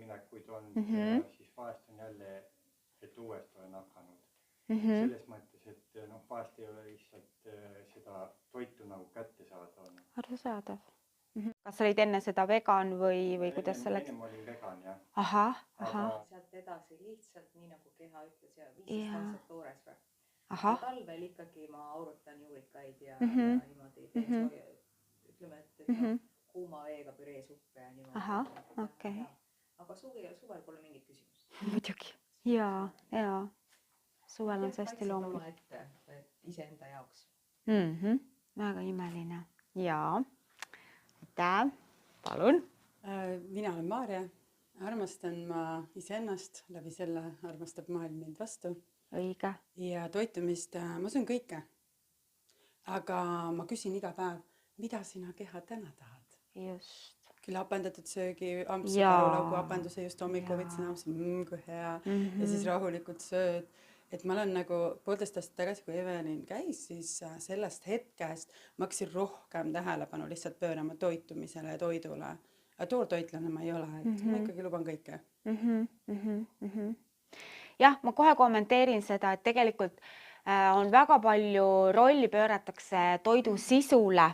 kooliminekuid olnud ja siis vahest on jälle, et uuesti olen hakanud. Selles mõttes, et vahest ei ole lihtsalt seda toitu nagu kätte saada olnud. Arusaadav. Kas olid enne seda vegan või kuidas sa läks? Ennem olin vegan, jah. Aha. Sealt edasi lihtsalt nii nagu keha ütles ja 15 aastat toores või. Talvel ikkagi ma aurutan juurikaid ja niimoodi teen ütleme, et kuuma veega püreesuppe ja niimoodi. Aha, okei. Aga suvel pole mingit küsimust. Muidugi. Jaa. Suvel on see hästi loomulik. Iseenda jaoks. Väga imeline. Jaa. Aitäh. Palun. Mina olen Maarja. Armastan ma iseennast, läbi selle armastab maailm mind vastu. Õige. Ja toitumist ma söön kõike. Aga ma küsin iga päev, mida sina keha täna tahad? Just. Küll hapendatud söögi, ampsu karulaugu hapenduse just hommiku võtsin ampsu, kui hea. Ja siis rahulikult sööd. Et ma olen nagu 1,5 aastat tagasi, kui Evelin käis, siis sellest hetkest ma hakkasin rohkem tähelepanu lihtsalt pöörama toitumisele ja toidule. Aga toortoitlane ma ei ole, et ma ikkagi luban kõike. Jah, ma kohe kommenteerin seda, et tegelikult on väga palju rolli pööratakse toidu sisule,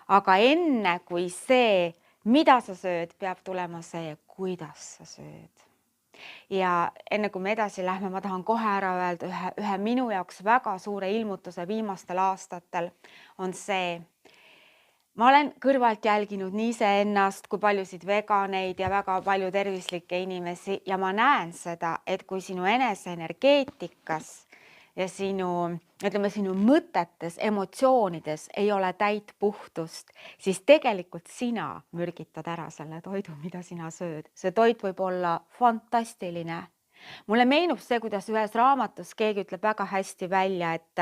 aga enne kui see, mida sa sööd, peab tulema see, kuidas sa sööd. Ja enne kui me edasi lähme, ma tahan kohe ära öelda ühe minu jaoks väga suure ilmutuse viimastel aastatel on see, ma olen kõrvalt jälginud nii iseennast kui paljusid veganeid ja väga palju tervislikke inimesi ja ma näen seda, et kui sinu enese energeetikas ja sinu mõtetes, emotsioonides ei ole täit puhtust, siis tegelikult sina mürgitad ära selle toidu, mida sina sööd. See toit võib olla fantastiline. Mulle meenub see, kuidas ühes raamatus keegi ütleb väga hästi välja, et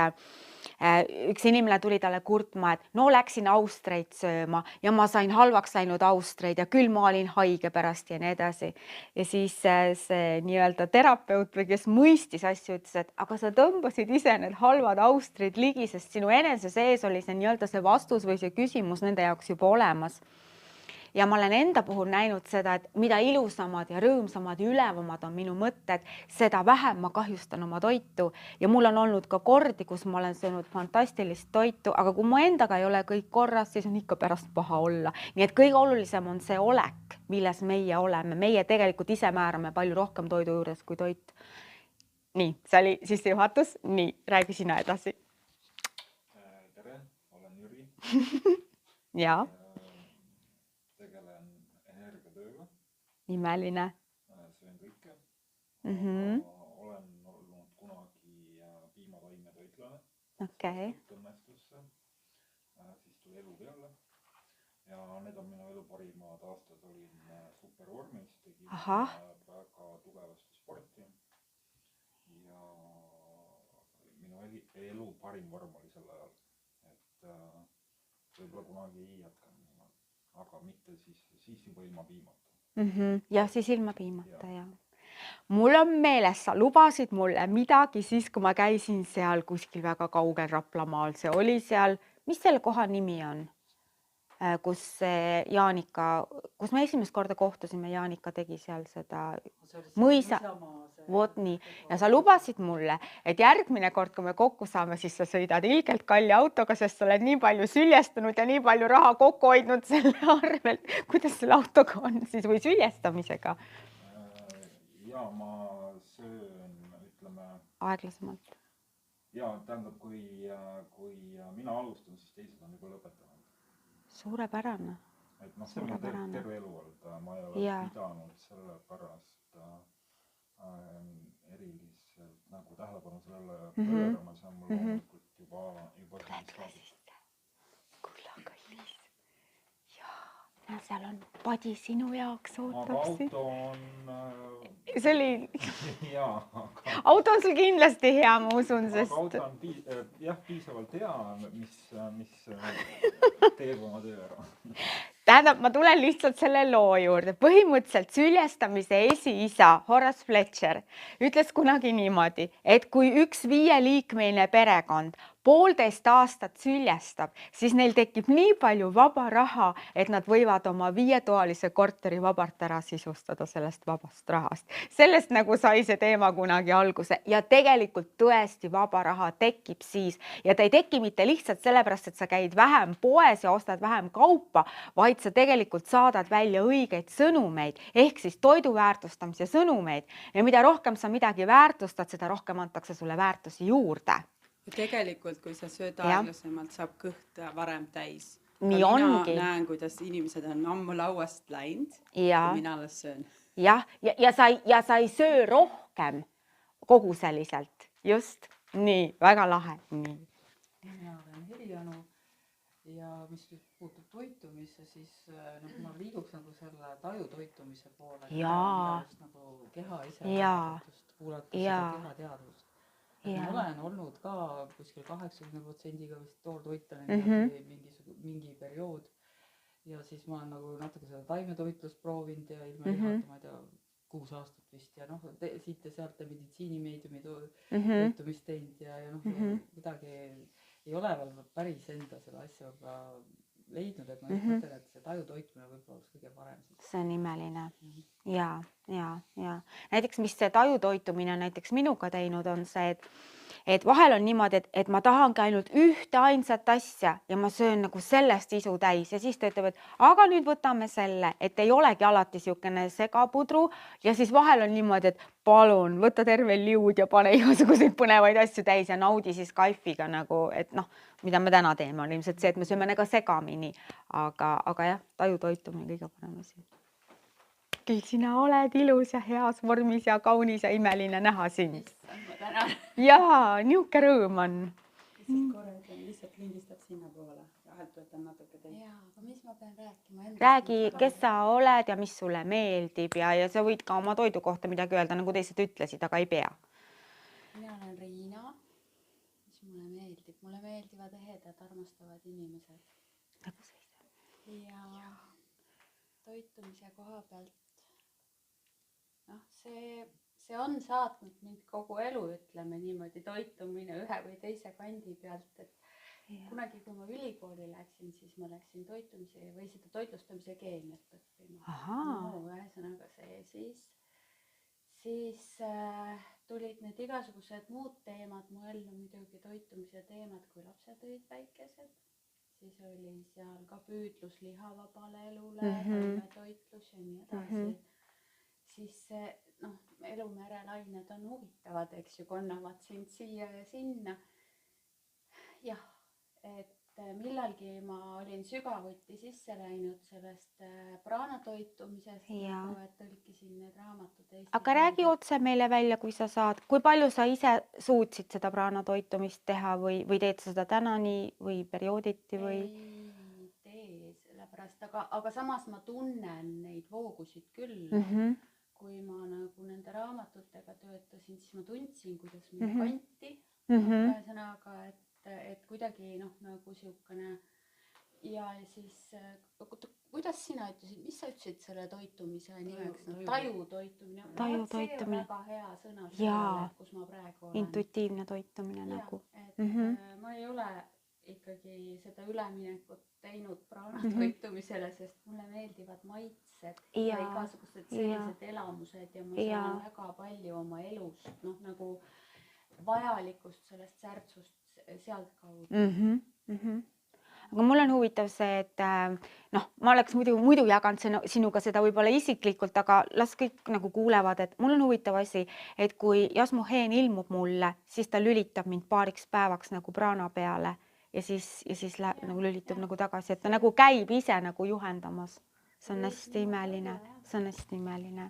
üks inimene tuli talle kurtma, et läksin austreid sööma ja ma sain halvaks läinud austreid ja küll ma olin haige pärast ja nii edasi. Ja siis see nii-öelda terapeut või kes mõistis asju ütles, et aga sa tõmbasid ise need halvad austrid ligi, sest sinu enese sees oli see nii-öelda see vastus või see küsimus nende jaoks juba olemas. Ja ma olen enda puhul näinud seda, et mida ilusamad ja rõõmsamad ja ülevamad on minu mõtted, seda vähem ma kahjustan oma toitu. Ja mul on olnud ka kordi, kus ma olen söönud fantastilist toitu, aga kui mu endaga ei ole kõik korras, siis on ikka pärast paha olla. Nii et kõige olulisem on see olek, milles meie oleme. Meie tegelikult ise määrame palju rohkem toidu juures kui toit. Nii, see oli sissejuhatus. Nii, räägi sina edasi. Tere, olen Jüri. Jaa. Imeline. Söön kõike. Olen olnud kunagi piimataimetoitlane. Okei. Õnnestusse. Siis tuli elu peale. Ja need on minu elu parimad aastad. Olin supervormis, tegin väga tugevasti sporti. Ja minu elu parim vorm oli sel ajal. Et võib-olla kunagi ei jätkan. Aga mitte siis juba ilma piimata. Ja siis ilma piimata, jah. Mul on meeles, sa lubasid mulle midagi siis, kui ma käisin seal kuskil väga kaugel Raplamaal. See oli seal, mis selle koha nimi on? Kus Jaanika, kus me esimest korda kohtusime, Jaanika tegi seal seda mõisa. Vot nii. Ja sa lubasid mulle, et järgmine kord, kui me kokku saame, siis sa sõidad ilgelt kalli autoga, sest sa oled nii palju süljestunud ja nii palju raha kokku hoidnud selle arvelt. Kuidas selle autoga on siis või süljestamisega? Ja ma söön, ütleme... Aeglasemalt. Ja tähendab, kui mina alustan, siis teised on juba lõpetanud. Suurepärane. Et see on terve elu olnud. Ma ei ole pidanud selle pärast eriliselt nagu tähelepanu sellele pöörama. See on mul loomulikult juba saadud. Kulla kallis. Jaa, seal on padi sinu jaoks ootab. Aga auto on... See oli... Jaa. Auto on sul kindlasti hea, ma usun, sest... Aga auto on piisavalt hea, mis teeb oma töö ära. Tähendab, ma tulen lihtsalt selle loo juurde. Põhimõtteliselt süljestamise esiisa Horace Fletcher ütles kunagi niimoodi, et kui üks 5-liikmeline perekond 1,5 aastat süljestab, siis neil tekib nii palju vaba raha, et nad võivad oma 5-toalise korteri vabalt ära sisustada sellest vabast rahast. Sellest nagu sai see teema kunagi alguse ja tegelikult tõesti vaba raha tekib siis ja ta ei teki mitte lihtsalt sellepärast, et sa käid vähem poes ja ostad vähem kaupa, vaid sa tegelikult saadad välja õigeid sõnumeid ehk siis toidu väärtustamise sõnumeid ja mida rohkem sa midagi väärtustad, seda rohkem antakse sulle väärtusi juurde. Ja tegelikult, kui sa sööd aeglasemalt, saab kõht varem täis. Nii ongi. Mina näen, kuidas inimesed on ammu lauast läinud, kui mina alles söön. Jah, ja sa ei söö rohkem koguseliselt. Just. Nii, väga lahe. Nii. Mina olen Heli-Anu ja mis nüüd puutub toitumisse, siis ma liiguks nagu selle tajutoitumise poole. Jaa. Nagu keha ise kuulates seda kehateadvust. Ma olen olnud ka kuskil 80%-ga vist toortoitlane mingi periood ja siis ma olen nagu natuke seda taimetoitlust proovinud ja ilma lihata, ma ei tea, 6 aastat vist ja siit ja sealt ja meditsiinimeediumi toitumist teinud ja kuidagi ei ole veel päris enda selle asjaga leidnud, et ma mõtlen, et see tajutoitumine võib-olla oleks kõige parem. See on imeline. Ja. Näiteks, mis see tajutoitumine näiteks minuga teinud on see, et vahel on niimoodi, et ma tahangi ainult ühte ainsat asja ja ma söön nagu sellest isu täis ja siis ta ütleb, et aga nüüd võtame selle, et ei olegi alati siukene segapudru ja siis vahel on niimoodi, et palun võta terve liud ja pane igasuguseid põnevaid asju täis ja naudi siis kaifiga nagu, et mida me täna teeme, on ilmselt see, et me sööme nagu segamini, aga jah, tajutoitumine kõige parem asi. Kõik sina oled ilus ja heas vormis ja kaunis ja imeline näha sind. Jaa, niuke rõõm on. Lihtsalt lindistab sinna poole. Vahelt võtan natuke teid. Jaa, aga mis ma pean rääkima? Räägi, kes sa oled ja mis sulle meeldib ja sa võid ka oma toidu kohta midagi öelda, nagu teised ütlesid, aga ei pea. Mina olen Riina. Mis mulle meeldib? Mulle meeldivad ehedad, armastavad inimesed. Nagu sa ise. Ja toitumise koha pealt see on saatnud mind kogu elu, ütleme niimoodi, toitumine ühe või teise kandi pealt, et kunagi, kui ma ülikooli läksin, siis ma läksin toitumise või seda toitlustamise keemiat õppima. Ühesõnaga see siis tulid need igasugused muud teemad mu ellu, muidugi toitumise teemad, kui lapsed olid väikesed, siis oli seal ka püüdlus lihavabale elule, toitlus ja nii edasi. Siis elumerelained on huvitavad, eks ju, kannavad sind siia ja sinna. Jah, et millalgi ma olin sügavuti sisse läinud sellest praanatoitumisest, et tõlkisin need raamatud Eesti. Aga räägi otse meile välja, kui sa saad, kui palju sa ise suutsid seda praanatoitumist teha või teed seda tänani või periooditi või? Ei tee sellepärast, aga samas ma tunnen neid voogusid küll. Kui ma nagu nende raamatutega töötasin, siis ma tundsin, kuidas mind kanti. Ühesõnaga, et kuidagi nagu siukene ja siis, kuidas sina ütlesid, mis sa ütlesid selle toitumise nimeks? Tajutoitumine. See on väga hea sõna sellele, kus ma praegu olen. Intuitiivne toitumine nagu. Ma ei ole ikkagi seda üleminekut teinud praanatoitumisele, sest mulle meeldivad maitsed ja igasugused sellised elamused ja ma saan väga palju oma elust, nagu vajalikust sellest särtsust sealt kaudu. Aga mul on huvitav see, et ma oleks muidu jaganud sinuga seda võib-olla isiklikult, aga las kõik nagu kuulevad, et mul on huvitav asi, et kui Jasmu Heen ilmub mulle, siis ta lülitab mind paariks päevaks nagu praana peale ja siis nagu lülitub nagu tagasi, et ta nagu käib ise nagu juhendamas. See on hästi imeline.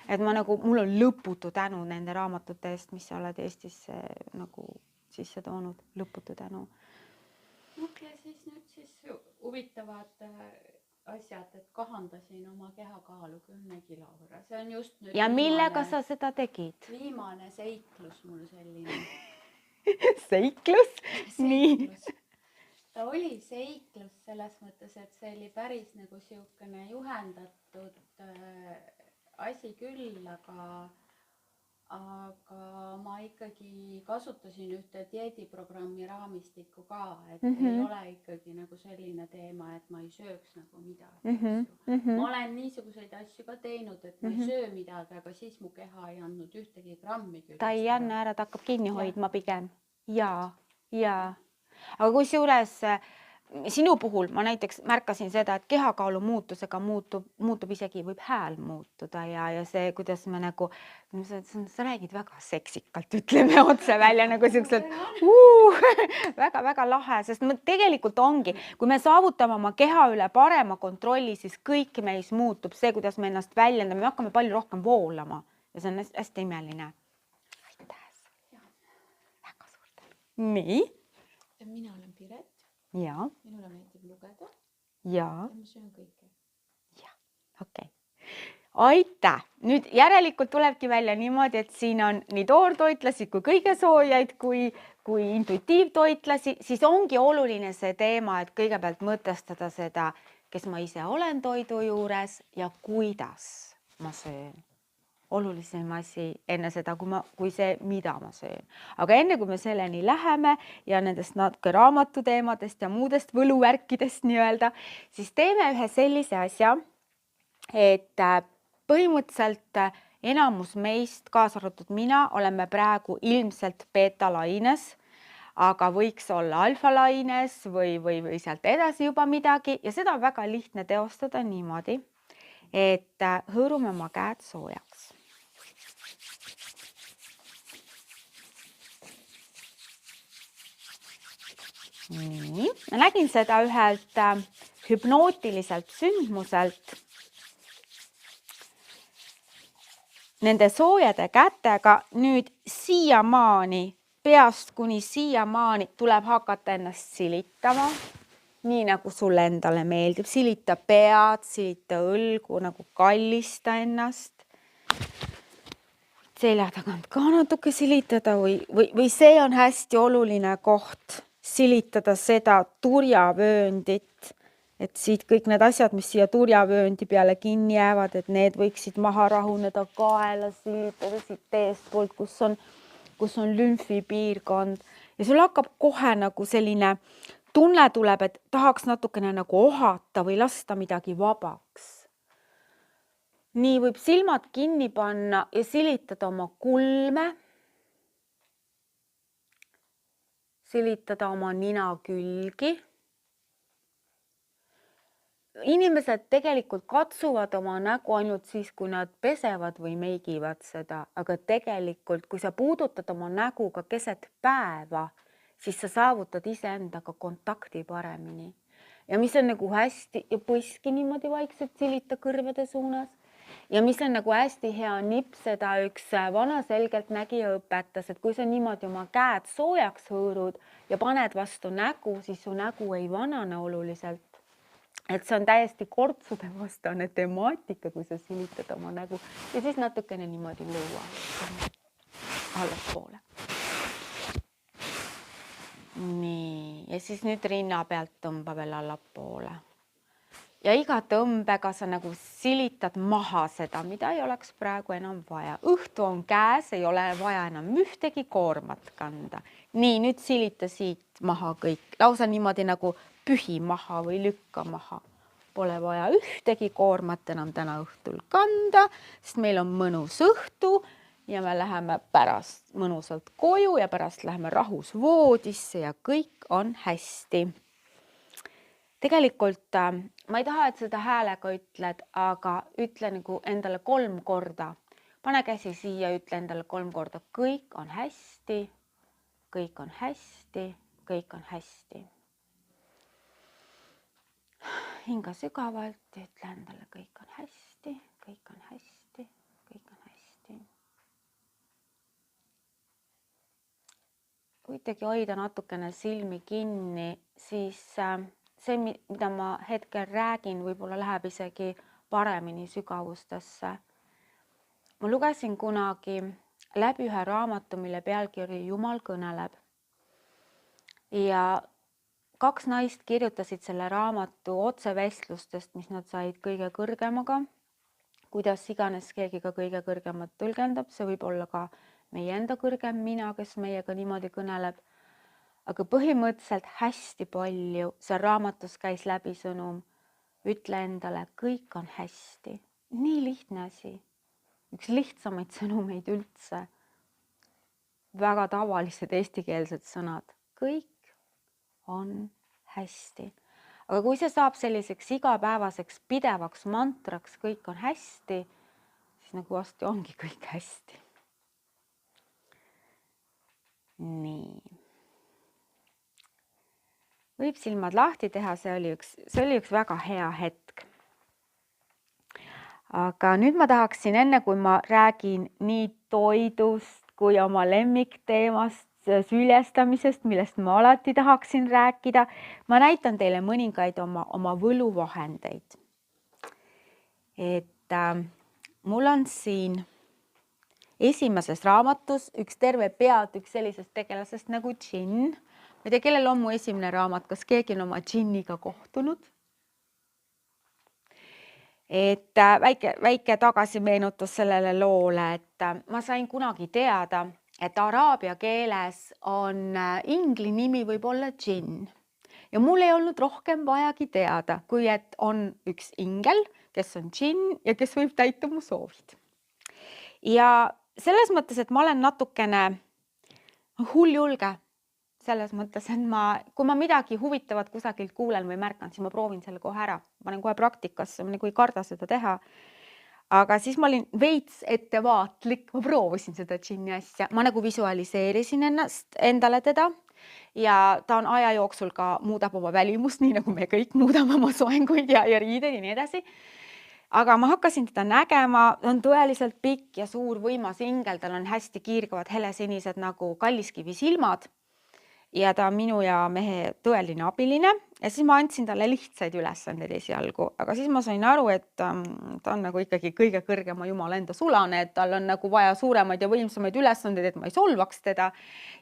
Et mul on lõputu tänu nende raamatute eest, mis sa oled Eestisse nagu sisse toonud. Lõputu tänu. Ja siis nüüd huvitavad asjad, et kahandasin oma kehakaalu 10 kilo võrra. See on just nüüd ja millega sa seda tegid? Viimane seiklus mul selline. Seiklus? Nii. Ta oli seiklus selles mõttes, et see oli päris nagu siukene juhendatud asi küll, aga ma ikkagi kasutasin ühte dieediprogrammi raamistikku ka, et ei ole ikkagi nagu selline teema, et ma ei sööks nagu midagi. Ma olen niisuguseid asju ka teinud, et ma ei söö midagi, aga siis mu keha ei andnud ühtegi grammigi. Ta ei anna ära, ta hakkab kinni hoidma pigem. Jaa. Aga kusjuures sinu puhul ma näiteks märkasin seda, et kehakaalu muutusega muutub isegi, võib hääl muutuda ja see, kuidas me nagu, sa räägid väga seksikalt, ütleme otse välja nagu siuksed väga-väga lahe, sest tegelikult ongi, kui me saavutame oma keha üle parema kontrolli, siis kõik meis muutub see, kuidas me ennast väljendame, me hakkame palju rohkem voolama ja see on hästi imeline. Väga suur tänu. Nii. Mina olen Piret. Ja. Minule meeldib lugeda. Ja. Ma söön kõike. Ja, okei. Aitäh! Nüüd järelikult tulebki välja niimoodi, et siin on nii toortoitlasi kui kõige soojaid kui intuitiivtoitlasi, siis ongi oluline see teema, et kõigepealt mõtestada seda, kes ma ise olen toidu juures ja kuidas ma söön. Olulisem asi enne seda, kui see, mida ma söön. Aga enne, kui me selleni läheme ja nendest natuke raamatu teemadest ja muudest võluvärkidest nii-öelda, siis teeme ühe sellise asja, et põhimõtteliselt enamus meist, kaasa arvatud mina, oleme praegu ilmselt beta-laines, aga võiks olla alfa-laines või sealt edasi juba midagi ja seda on väga lihtne teostada niimoodi, et hõõrume oma käed soojaks. Nii. Ma nägin seda ühelt hüpnootiliselt sündmuselt. Nende soojade kätega nüüd siiamaani, peast kuni siiamaani tuleb hakata ennast silitama. Nii nagu sulle endale meeldib. Silita pead, silita õlgu, nagu kallista ennast. Selja tagant ka natuke silitada või see on hästi oluline koht. Silitada seda turjavööndit, et siit kõik need asjad, mis siia turjavööndi peale kinni jäävad, et need võiksid maha rahuneda, kaela silitada siit eestpoolt, kus on lümfipiirkond ja sul hakkab kohe nagu selline tunne tuleb, et tahaks natukene nagu ohata või lasta midagi vabaks. Nii võib silmad kinni panna ja silitada oma kulme. Silitada oma nina külgi. Inimesed tegelikult katsuvad oma nägu ainult siis, kui nad pesevad või meigivad seda, aga tegelikult, kui sa puudutad oma näguga keset päeva, siis sa saavutad iseendaga kontakti paremini. Ja mis on nagu hästi ja põski niimoodi vaikselt silita kõrvade suunas. Ja mis on nagu hästi hea nipp, seda üks vana selgelt nägija õpetas, et kui sa niimoodi oma käed soojaks hõõrud ja paned vastu nägu, siis su nägu ei vanane oluliselt. Et see on täiesti kortsude vastane temaatika, kui sa silitad oma nägu ja siis natukene niimoodi lõua allapoole. Nii, ja siis nüüd rinna pealt tõmba veel allapoole. Ja iga tõmbega sa nagu silitad maha seda, mida ei oleks praegu enam vaja. Õhtu on käes, ei ole vaja enam ühtegi koormat kanda. Nii, nüüd silita siit maha kõik. Lausa niimoodi nagu pühi maha või lükka maha. Pole vaja ühtegi koormat enam täna õhtul kanda, sest meil on mõnus õhtu ja me läheme pärast mõnusalt koju ja pärast läheme rahus voodisse ja kõik on hästi. Tegelikult ma ei taha, et seda häälega ütled, aga ütle nagu endale 3 korda. Pane käsi siia, ütle endale 3 korda. Kõik on hästi, kõik on hästi, kõik on hästi. Hinga sügavalt ja ütle endale kõik on hästi, kõik on hästi, kõik on hästi. Kui tegi hoida natukene silmi kinni, siis see, mida ma hetkel räägin, võib-olla läheb isegi paremini sügavustesse. Ma lugesin kunagi läbi ühe raamatu, mille pealkiri Jumal kõneleb. Ja 2 naist kirjutasid selle raamatu otsevestlustest, mis nad said kõige kõrgemaga, kuidas iganes keegi ka kõige kõrgemat tõlgendab, see võib olla ka meie enda kõrgem mina, kes meiega niimoodi kõneleb. Aga põhimõtteliselt hästi palju, seal raamatus käis läbi sõnum, ütle endale, kõik on hästi. Nii lihtne asi. Üks lihtsamaid sõnumeid üldse. Väga tavalised eestikeelsed sõnad. Kõik on hästi. Aga kui see saab selliseks igapäevaseks pidevaks mantraks, kõik on hästi, siis nagu vasti ongi kõik hästi. Nii. Võib silmad lahti teha, see oli üks väga hea hetk. Aga nüüd ma tahaksin enne, kui ma räägin nii toidust kui oma lemmikteemast, süljestamisest, millest ma alati tahaksin rääkida, ma näitan teile mõningaid oma võluvahendeid. Et mul on siin esimeses raamatus üks terve peatükk sellisest tegelasest nagu džinn. Ma ei tea, kellel on mu esimene raamat, kas keegi on oma džinniga kohtunud? Et väike tagasimeenutus sellele loole, et ma sain kunagi teada, et araabia keeles on ingli nimi võib olla džinn. Ja mul ei olnud rohkem vajagi teada, kui et on üks ingel, kes on džinn ja kes võib täita mu soovid. Ja selles mõttes, et ma olen natukene hulljulge. Selles mõttes, et kui ma midagi huvitavat kusagilt kuulen või märkan, siis ma proovin selle kohe ära. Ma olen kohe praktikasse, ma nagu ei karda seda teha. Aga siis ma olin veits ettevaatlik, ma proovisin seda džinni asja. Ma nagu visualiseerisin endale teda ja ta on aja jooksul ka muudab oma välimust, nii nagu me kõik muudame oma soenguid ja riideid ja nii edasi. Aga ma hakkasin teda nägema, on tõeliselt pikk ja suur võimas ingel, tal on hästi kiirgavad helesinised nagu kalliskivi silmad. Ja ta on minu ja mehe tõeline abiline ja siis ma andsin talle lihtsaid ülesandeid esialgu, aga siis ma sain aru, et ta on nagu ikkagi kõige kõrgema jumala enda sulane, et tal on nagu vaja suuremaid ja võimsamaid ülesandeid, et ma ei solvaks teda.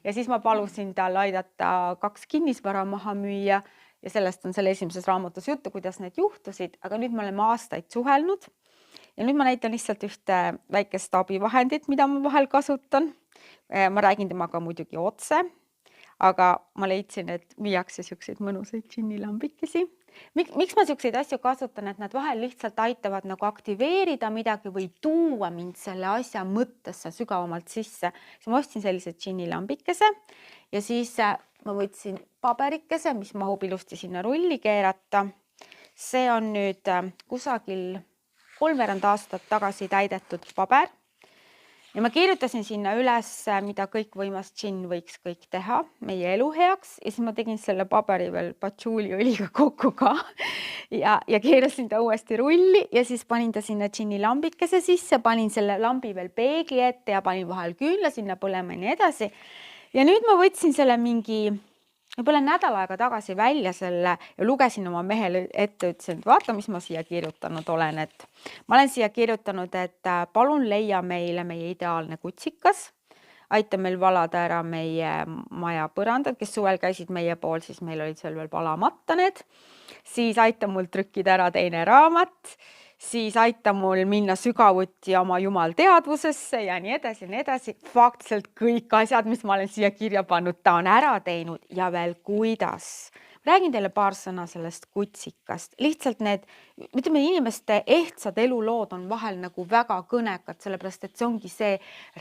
Ja siis ma palusin tal aidata 2 kinnisvara maha müüa ja sellest on selle esimeses raamatus juttu, kuidas need juhtusid, aga nüüd me oleme aastaid suhelnud ja nüüd ma näitan lihtsalt ühte väikest abivahendit, mida ma vahel kasutan. Ma räägin temaga muidugi otse. Aga ma leidsin, et viiakse siukseid mõnusaid džinnilambikesi. Miks ma siukseid asju kasutan, et nad vahel lihtsalt aitavad nagu aktiveerida midagi või tuua mind selle asja mõttesse sügavamalt sisse. Siis ma ostsin sellise džinnilambikese ja siis ma võtsin paberikese, mis mahub ilusti sinna rulli keerata. See on nüüd kusagil 3 aastat tagasi täidetud paber. Ja ma kirjutasin sinna üles, mida kõikvõimas džinn võiks kõik teha meie elu heaks ja siis ma tegin selle paberi veel patšuuliõliga kokku ka ja keerasin ta uuesti rulli ja siis panin ta sinna džinni lambikese sisse, panin selle lambi veel peegli ette ja panin vahel küünla sinna põlema ja nii edasi. Ja nüüd ma võtsin selle mingi võib-olla nädal aega tagasi välja selle ja lugesin oma mehele ette, ütlesin, et vaata, mis ma siia kirjutanud olen. Et ma olen siia kirjutanud, et palun leia meile meie ideaalne kutsikas. Aita meil valada ära meie maja põrandad, kes suvel käisid meie pool, siis meil olid seal veel palamatta need. Siis aita mul trükkida ära teine raamat. Siis aita mul minna sügavuti oma jumal teadvusesse ja nii edasi. Faktiliselt kõik asjad, mis ma olen siia kirja pannud, ta on ära teinud ja veel kuidas. Räägin teile paar sõna sellest kutsikast. Lihtsalt need, ütleme, inimeste ehtsad elulood on vahel nagu väga kõnekad, sellepärast et see ongi see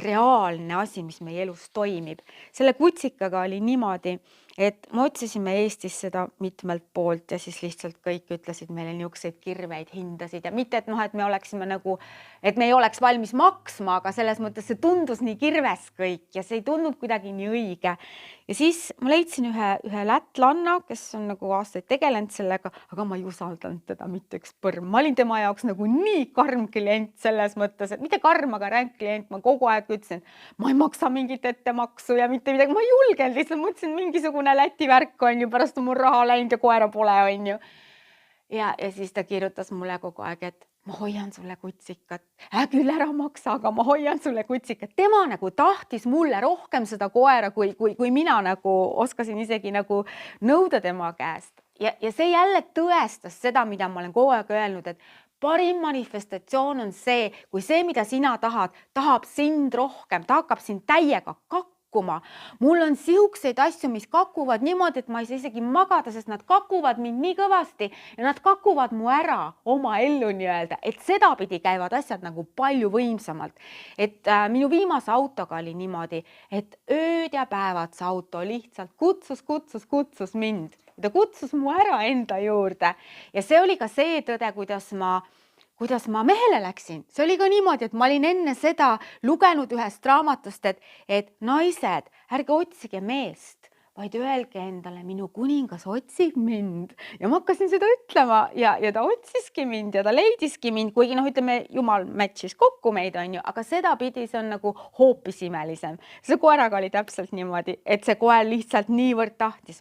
reaalne asi, mis meie elus toimib. Selle kutsikaga oli niimoodi, et me otsisime Eestis seda mitmelt poolt ja siis lihtsalt kõik ütlesid meile niisuguseid kirveid hindasid ja mitte, et et me oleksime nagu, et me ei oleks valmis maksma, aga selles mõttes see tundus nii kirves kõik ja see ei tundnud kuidagi nii õige. Ja siis ma leidsin ühe lätlanna, kes on nagu aastaid tegelenud sellega, aga ma ei usaldanud teda mitte üks põrm. Ma olin tema jaoks nagu nii karm klient selles mõttes, et mitte karm, aga ränk klient. Ma kogu aeg ütlesin, ma ei maksa mingit ettemaksu ja mitte midagi. Ma ei julgenud, lihtsalt mõtlesin mingisugune Läti värk on ju, pärast on mul raha läinud ja koera pole on ju. Ja siis ta kirjutas mulle kogu aeg, et ma hoian sulle kutsikat. Küll ära maksa, aga ma hoian sulle kutsikat. Tema nagu tahtis mulle rohkem seda koera, kui mina nagu oskasin isegi nagu nõuda tema käest. Ja see jälle tõestas seda, mida ma olen kogu aeg öelnud, et parim manifestatsioon on see, kui see, mida sina tahad, tahab sind rohkem, ta hakkab sind täiega kakkuma. Mul on siukseid asju, mis kakuvad niimoodi, et ma ei saa isegi magada, sest nad kakuvad mind nii kõvasti ja nad kakuvad mu ära oma ellu nii-öelda, et sedapidi käivad asjad nagu palju võimsamalt. Et minu viimase autoga oli niimoodi, et ööd ja päevad see auto lihtsalt kutsus mind. Ta kutsus mu ära enda juurde ja see oli ka see tõde, kuidas ma mehele läksin. See oli ka niimoodi, et ma olin enne seda lugenud ühest raamatust, et naised, ärge otsige meest, vaid öelge endale, minu kuningas otsib mind. Ja ma hakkasin seda ütlema ja ta otsiski mind ja ta leidiski mind, kuigi ütleme, jumal match'is kokku meid, on ju, aga sedapidi see on nagu hoopis imelisem. See koeraga oli täpselt niimoodi, et see koer lihtsalt niivõrd tahtis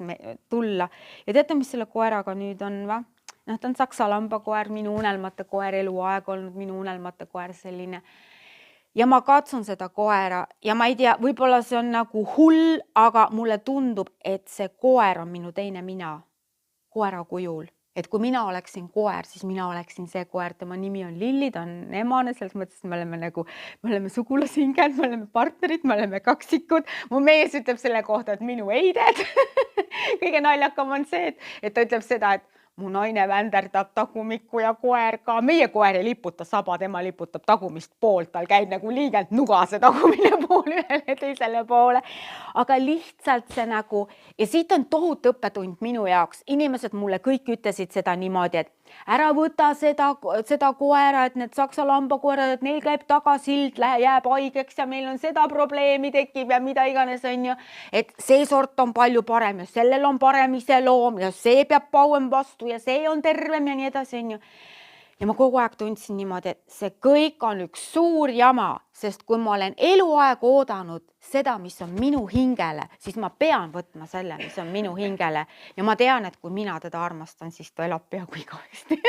tulla. Ja teate, mis selle koeraga nüüd on või? Ta on saksa lambakoer, minu unelmate koer, eluaeg olnud minu unelmate koer selline. Ja ma katsun seda koera ja ma ei tea, võib-olla see on nagu hull, aga mulle tundub, et see koer on minu teine mina koera kujul. Et kui mina oleksin koer, siis mina oleksin see koer, tema nimi on Lilli, ta on emane, selles mõttes, et me oleme sugulashinged, me oleme partnerid, me oleme kaksikud. Mu mees ütleb selle kohta, et minu eided. Kõige naljakam on see, et ta ütleb seda, et mu naine vänderdab tagumikku ja koer ka. Meie koer ei liputa saba, tema liputab tagumist poolt. Tal käib nagu liigelt nuga see tagumine pool ühele teisele poole. Aga lihtsalt see nagu, ja siit on tohutu õppetund minu jaoks. Inimesed mulle kõik ütlesid seda niimoodi, et ära võta seda koera, et need saksa lambakoerad, et neil käib tagasild, jääb haigeks ja meil on seda probleemi tekib ja mida iganes on ju. Et see sort on palju parem ja sellel on parem iseloom ja see peab pauem vastu ja see on tervem ja nii edasi, on ju. Ja ma kogu aeg tundsin niimoodi, et see kõik on üks suur jama, sest kui ma olen eluaeg oodanud seda, mis on minu hingele, siis ma pean võtma selle, mis on minu hingele. Ja ma tean, et kui mina teda armastan, siis ta elab peaaegu igavesti.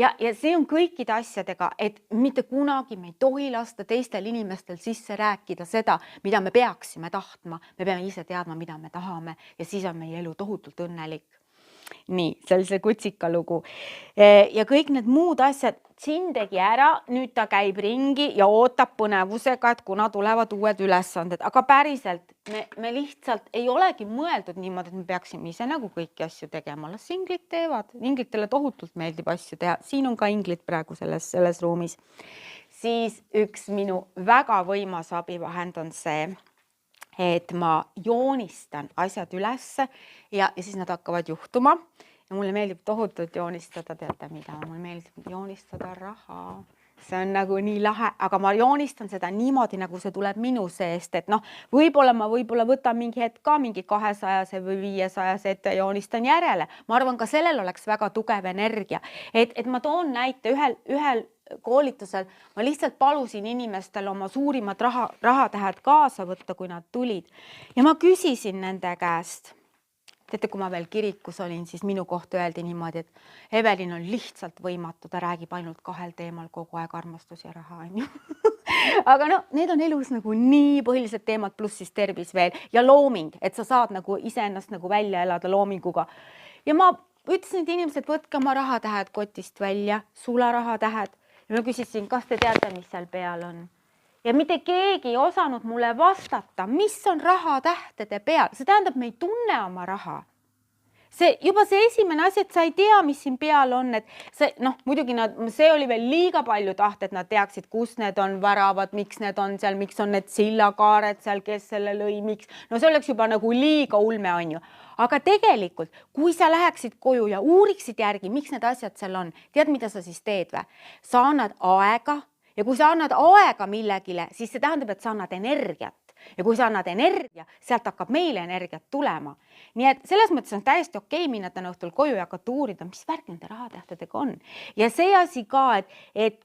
ja see on kõikide asjadega, et mitte kunagi me ei tohi lasta teistel inimestel sisse rääkida seda, mida me peaksime tahtma. Me peame ise teadma, mida me tahame ja siis on meie elu tohutult õnnelik. Nii, see oli see kutsika lugu. Ja kõik need muud asjad, Siin tegi ära, nüüd ta käib ringi ja ootab põnevusega, et kuna tulevad uued ülesanded. Aga päriselt me lihtsalt ei olegi mõeldud niimoodi, et me peaksime ise nagu kõiki asju tegema. Las inglid teevad. Inglitele tohutult meeldib asju teha. Siin on ka inglid praegu selles ruumis. Siis üks minu väga võimas abivahend on see, et ma joonistan asjad ülesse ja siis nad hakkavad juhtuma. Ja mulle meeldib tohutult joonistada, teate mida, mulle meeldib joonistada raha. See on nagu nii lahe, aga ma joonistan seda niimoodi, nagu see tuleb minu seest, et võib-olla ma võtan mingi hetk ka mingi 200 või 500 ette ja joonistan järele. Ma arvan, ka sellel oleks väga tugev energia. Et ma toon näite ühel koolitusel, ma lihtsalt palusin inimestel oma suurimad rahatähed kaasa võtta, kui nad tulid. Ja ma küsisin nende käest, teate, kui ma veel kirikus olin, siis minu kohta öeldi niimoodi, et Evelin on lihtsalt võimatu, ta räägib ainult 2 teemal kogu aeg, armastus ja raha. Aga need on elus nagu nii põhilised teemad, pluss siis tervis veel ja looming, et sa saad nagu iseennast nagu välja elada loominguga. Ja ma ütlesin, et inimesed, võtke oma rahatähed kotist välja, sularahatähed. Ja ma küsisin, kas te teate, mis seal peal on? Ja mitte keegi ei osanud mulle vastata, mis on rahatähtede peal. See tähendab, me ei tunne oma raha. Juba see esimene asi, et sa ei tea, mis siin peal on. Muidugi see oli veel liiga palju tahte, et nad teaksid, kus need on väravad, miks need on seal, miks on need sillakaared seal, kes selle lõi, miks. See oleks juba nagu liiga ulme, on ju. Aga tegelikult, kui sa läheksid koju ja uuriksid järgi, miks need asjad seal on, tead, mida sa siis teed või? Sa annad aega. Ja kui sa annad aega millegile, siis see tähendab, et sa annad energiat. Ja kui sa annad energia, sealt hakkab meile energiat tulema. Nii et selles mõttes on täiesti okei minna täna õhtul koju ja hakata uurida, mis värk nende rahatähtedega on. Ja see asi ka, et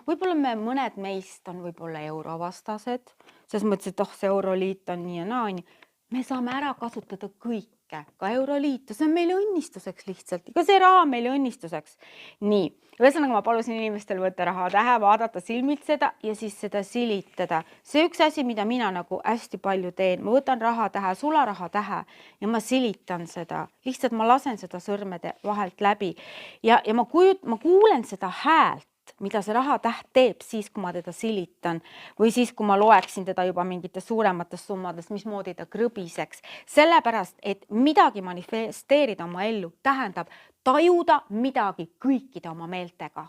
võib-olla mõned meist on võib-olla eurovastased. Selles mõttes, et see euroliit on nii ja naa. me saame ära kasutada kõike, ka euroliitu, see on meile õnnistuseks lihtsalt, ka see raha on meile õnnistuseks. Nii, ühesõnaga ma palusin inimestel võtta raha tähe, vaadata silmid seda ja siis seda silitada. See üks asi, mida mina nagu hästi palju teen, ma võtan raha tähe, sularaha tähe ja ma silitan seda, lihtsalt ma lasen seda sõrmede vahelt läbi ja ma kuulen seda häält, mida see rahatäht teeb siis, kui ma teda silitan või siis, kui ma loeksin teda juba mingites suuremates summades, mismoodi ta krõbiseks. Sellepärast, et midagi manifesteerida oma ellu tähendab tajuda midagi kõikide oma meeltega.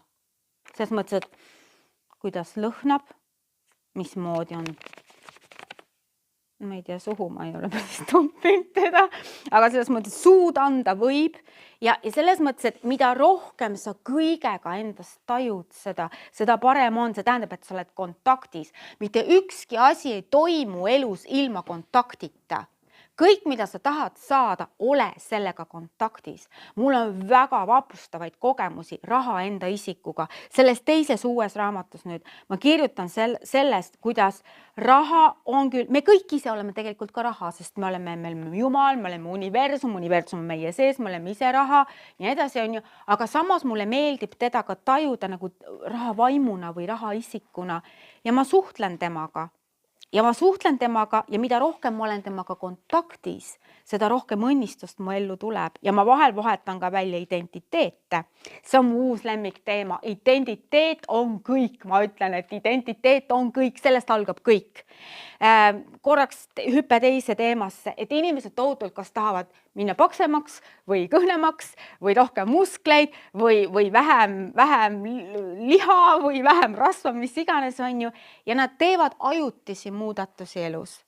Selles mõttes, et kuidas lõhnab, mismoodi on, ma ei tea, suhu ma ei ole päris toppinud teda, aga selles mõttes suud anda võib ja selles mõttes, et mida rohkem sa kõigega endast tajud seda parem on, see tähendab, et sa oled kontaktis. Mitte ükski asi ei toimu elus ilma kontaktita. Kõik, mida sa tahad saada, ole sellega kontaktis. Mul on väga vapustavaid kogemusi raha enda isikuga. Selles teises uues raamatus nüüd ma kirjutan sellest, kuidas raha on küll, me kõik ise oleme tegelikult ka raha, sest me oleme Jumal, me oleme universum on meie sees, me oleme ise raha ja nii edasi on ju, aga samas mulle meeldib teda ka tajuda nagu raha vaimuna või raha isikuna ja ma suhtlen temaga. Ja mida rohkem ma olen temaga kontaktis, seda rohkem õnnistust mu ellu tuleb ja ma vahel vahetan ka välja identiteete. See on mu uus lemmikteema. Identiteet on kõik, ma ütlen, et identiteet on kõik, sellest algab kõik. Korraks hüppe teise teemasse, et inimesed tohutult kas tahavad minna paksemaks või kõhnemaks või rohkem muskleid või vähem liha või vähem rasva, mis iganes on ju. Ja nad teevad ajutisi muudatusi elus.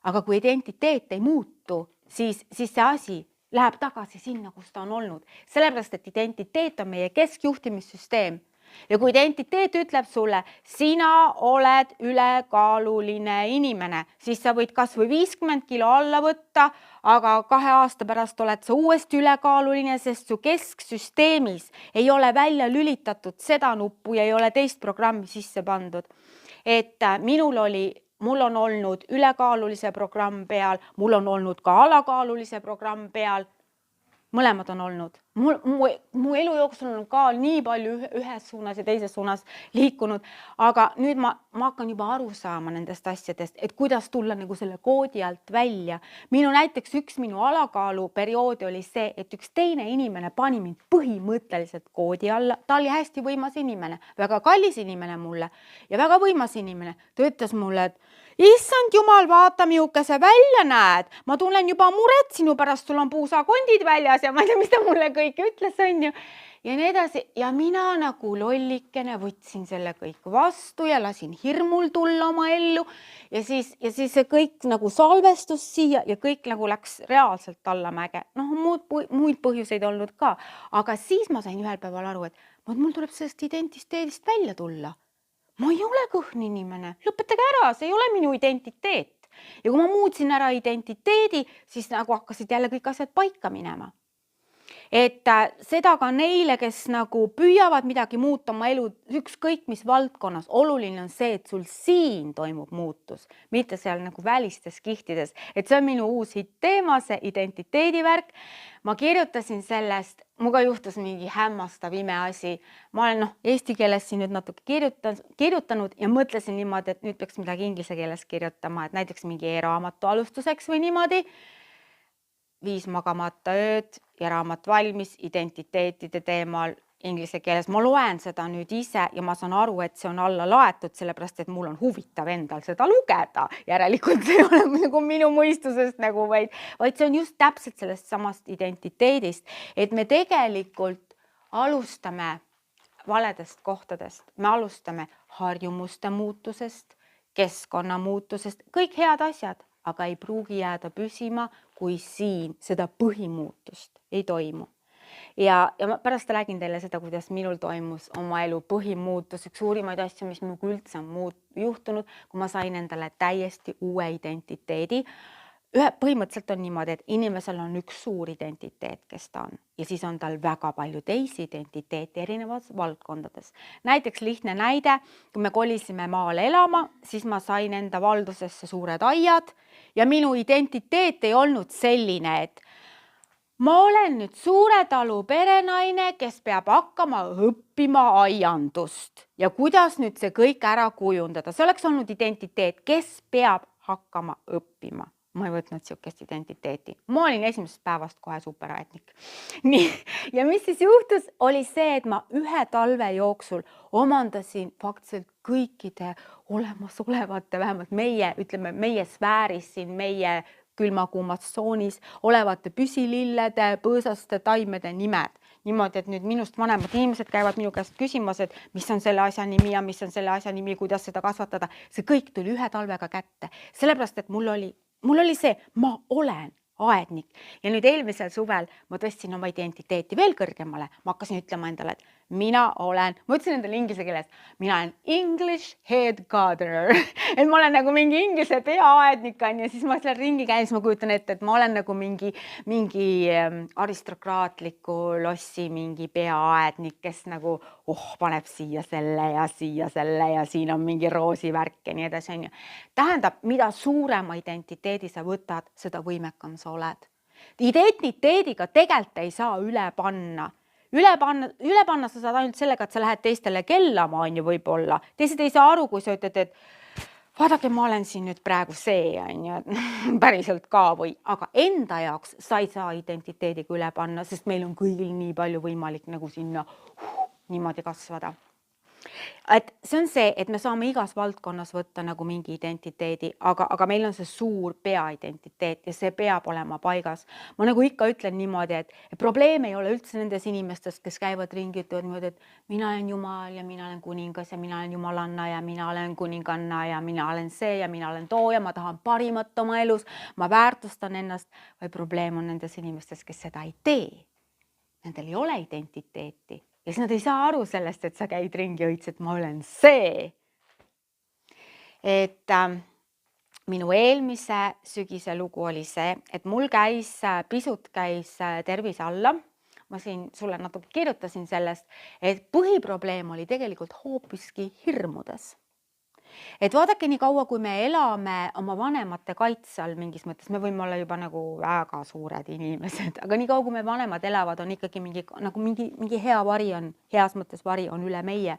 Aga kui identiteet ei muutu, siis see asi läheb tagasi sinna, kus ta on olnud. Sellepärast, et identiteet on meie keskjuhtimissüsteem. Ja kui identiteet ütleb sulle, sina oled ülekaaluline inimene, siis sa võid kas või 50 kilo alla võtta, aga 2 aasta pärast oled sa uuesti ülekaaluline, sest su kesksüsteemis ei ole välja lülitatud seda nuppu ja ei ole teist programmi sisse pandud. Et mul on olnud ülekaalulise programm peal, mul on olnud ka alakaalulise programm peal. Mõlemad on olnud. Mu elu jooksul on ka nii palju ühes suunas ja teises suunas liikunud, aga nüüd ma hakkan juba aru saama nendest asjadest, et kuidas tulla nagu selle koodi alt välja. Näiteks üks minu alakaalu perioodi oli see, et üks teine inimene pani mind põhimõtteliselt koodi alla. Ta oli hästi võimas inimene, väga kallis inimene mulle ja väga võimas inimene. Ta ütles mulle, et issand jumal, vaata, miuke sa välja näed. Ma tunnen juba muret sinu pärast, sul on puusakondid väljas ja ma ei tea, mis ta mulle kõik ütles, on ju. Ja nii edasi. Ja mina nagu lollikene võtsin selle kõik vastu ja lasin hirmul tulla oma ellu. Ja siis see kõik nagu salvestus siia ja kõik nagu läks reaalselt allamäge. Muid põhjuseid olnud ka. Aga siis ma sain ühel päeval aru, et mul tuleb sellest identiteedist välja tulla. Ma ei ole kõhn inimene, lõpetage ära, see ei ole minu identiteet. Ja kui ma muutsin ära identiteedi, siis nagu hakkasid jälle kõik asjad paika minema. Et seda ka neile, kes nagu püüavad midagi muuta oma elu ükskõik mis valdkonnas, oluline on see, et sul siin toimub muutus, mitte seal nagu välistes kihtides. Et see on minu uus hitt-teema, see identiteedivärk. Ma kirjutasin sellest, muga juhtus mingi hämmastav imeasi. Ma olen eesti keeles siin nüüd natuke kirjutanud ja mõtlesin niimoodi, et nüüd peaks midagi inglise keeles kirjutama, et näiteks mingi e-raamatu alustuseks või niimoodi. 5 magamata ööd ja raamat valmis identiteetide teemal inglise keeles. Ma loen seda nüüd ise ja ma saan aru, et see on alla laetud, sellepärast, et mul on huvitav endal seda lugeda. Järelikult see ei ole nagu minu mõistusest nagu, vaid see on just täpselt sellest samast identiteedist, et me tegelikult alustame valedest kohtadest. Me alustame harjumuste muutusest, keskkonna muutusest, kõik head asjad, aga ei pruugi jääda püsima, kui siin seda põhimuutust ei toimu. Ja ma pärast räägin teile seda, kuidas minul toimus oma elu põhimuutus, üks suurimaid asju, mis minuga üldse on juhtunud, kui ma sain endale täiesti uue identiteedi. põhimõtteliselt on niimoodi, et inimesel on üks suur identiteet, kes ta on ja siis on tal väga palju teisi identiteete erinevas valdkondades. Näiteks lihtne näide, kui me kolisime maale elama, siis ma sain enda valdusesse suured aiad ja minu identiteet ei olnud selline, et ma olen nüüd suure talu perenaine, kes peab hakkama õppima aiandust ja kuidas nüüd see kõik ära kujundada. See oleks olnud identiteet, kes peab hakkama õppima. Ma ei võtnud siukest identiteeti. Ma olin esimesest päevast kohe superaetnik. Nii. Ja mis siis juhtus, oli see, et ma ühe talve jooksul omandasin faktiliselt kõikide olemasolevate, vähemalt meie sfääris siin, meie külma-kuumas tsoonis olevate püsilillede, põõsaste taimede nimed. Niimoodi, et nüüd minust vanemad inimesed käivad minu käest küsimas, et mis on selle asja nimi ja mis on selle asja nimi, kuidas seda kasvatada. See kõik tuli ühe talvega kätte. Sellepärast, et mul oli see, ma olen aednik ja nüüd eelmisel suvel ma tõstsin oma identiteeti veel kõrgemale. Ma hakkasin ütlema endale, et ma ütlesin endale inglise keeles, mina olen English head gardener. Et ma olen nagu mingi inglise peaaednik ja siis ma seal ringi käin, siis ma kujutan ette, et ma olen nagu mingi aristokraatliku lossi mingi peaaednik, kes nagu paneb siia selle ja siin on mingi roosivärk ja nii edasi. Tähendab, mida suurema identiteedi sa võtad, seda võimekam sa oled. Identiteediga tegelikult ei saa üle panna. Üle panna sa saad ainult sellega, et sa lähed teistele kellama, on ju võib-olla. Teised ei saa aru, kui sa ütled, et vaadake, ma olen siin nüüd praegu see, on ju, päriselt ka või. Aga enda jaoks sa ei saa identiteediga üle panna, sest meil on kõigil nii palju võimalik nagu sinna niimoodi kasvada. Et see on see, et me saame igas valdkonnas võtta nagu mingi identiteedi, aga meil on see suur peaidentiteet ja see peab olema paigas. Ma nagu ikka ütlen niimoodi, et probleem ei ole üldse nendes inimestest, kes käivad ringi, ütlevad niimoodi, et mina olen Jumal ja mina olen kuningas ja mina olen Jumalanna ja mina olen kuninganna ja mina olen see ja mina olen too ja ma tahan parimat oma elus, ma väärtustan ennast, või probleem on nendes inimestes, kes seda ei tee. Nendel ei ole identiteeti. Ja siis nad ei saa aru sellest, et sa käid ringi ja ütlesid, et ma olen see. Et minu eelmise sügise lugu oli see, et mul pisut käis tervis alla. Ma siin sulle natuke kirjutasin sellest, et põhiprobleem oli tegelikult hoopiski hirmudes. Et vaadake, nii kaua, kui me elame oma vanemate kaitse all mingis mõttes, me võime olla juba nagu väga suured inimesed, aga nii kaua, kui me vanemad elavad, on ikkagi mingi hea vari on, heas mõttes vari on üle meie.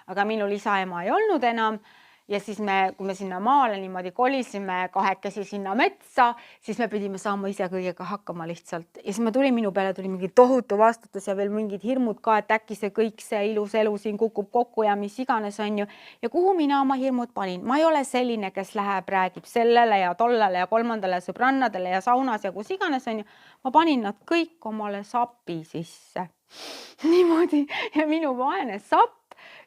Aga minul isa-ema ei olnud enam ja siis kui me sinna maale niimoodi kolisime kahekesi sinna metsa, siis me pidime saama ise kõigega hakkama lihtsalt. Ja siis minu peale tuli mingi tohutu vastutus ja veel mingid hirmud ka, et äkki see kõik see ilus elu siin kukub kokku ja mis iganes on ju. Ja kuhu mina oma hirmud panin? Ma ei ole selline, kes räägib sellele ja tollele ja kolmandale sõbrannadele ja saunas ja kus iganes on ju. Ma panin nad kõik omale sapi sisse. Niimoodi ja minu vaene sapp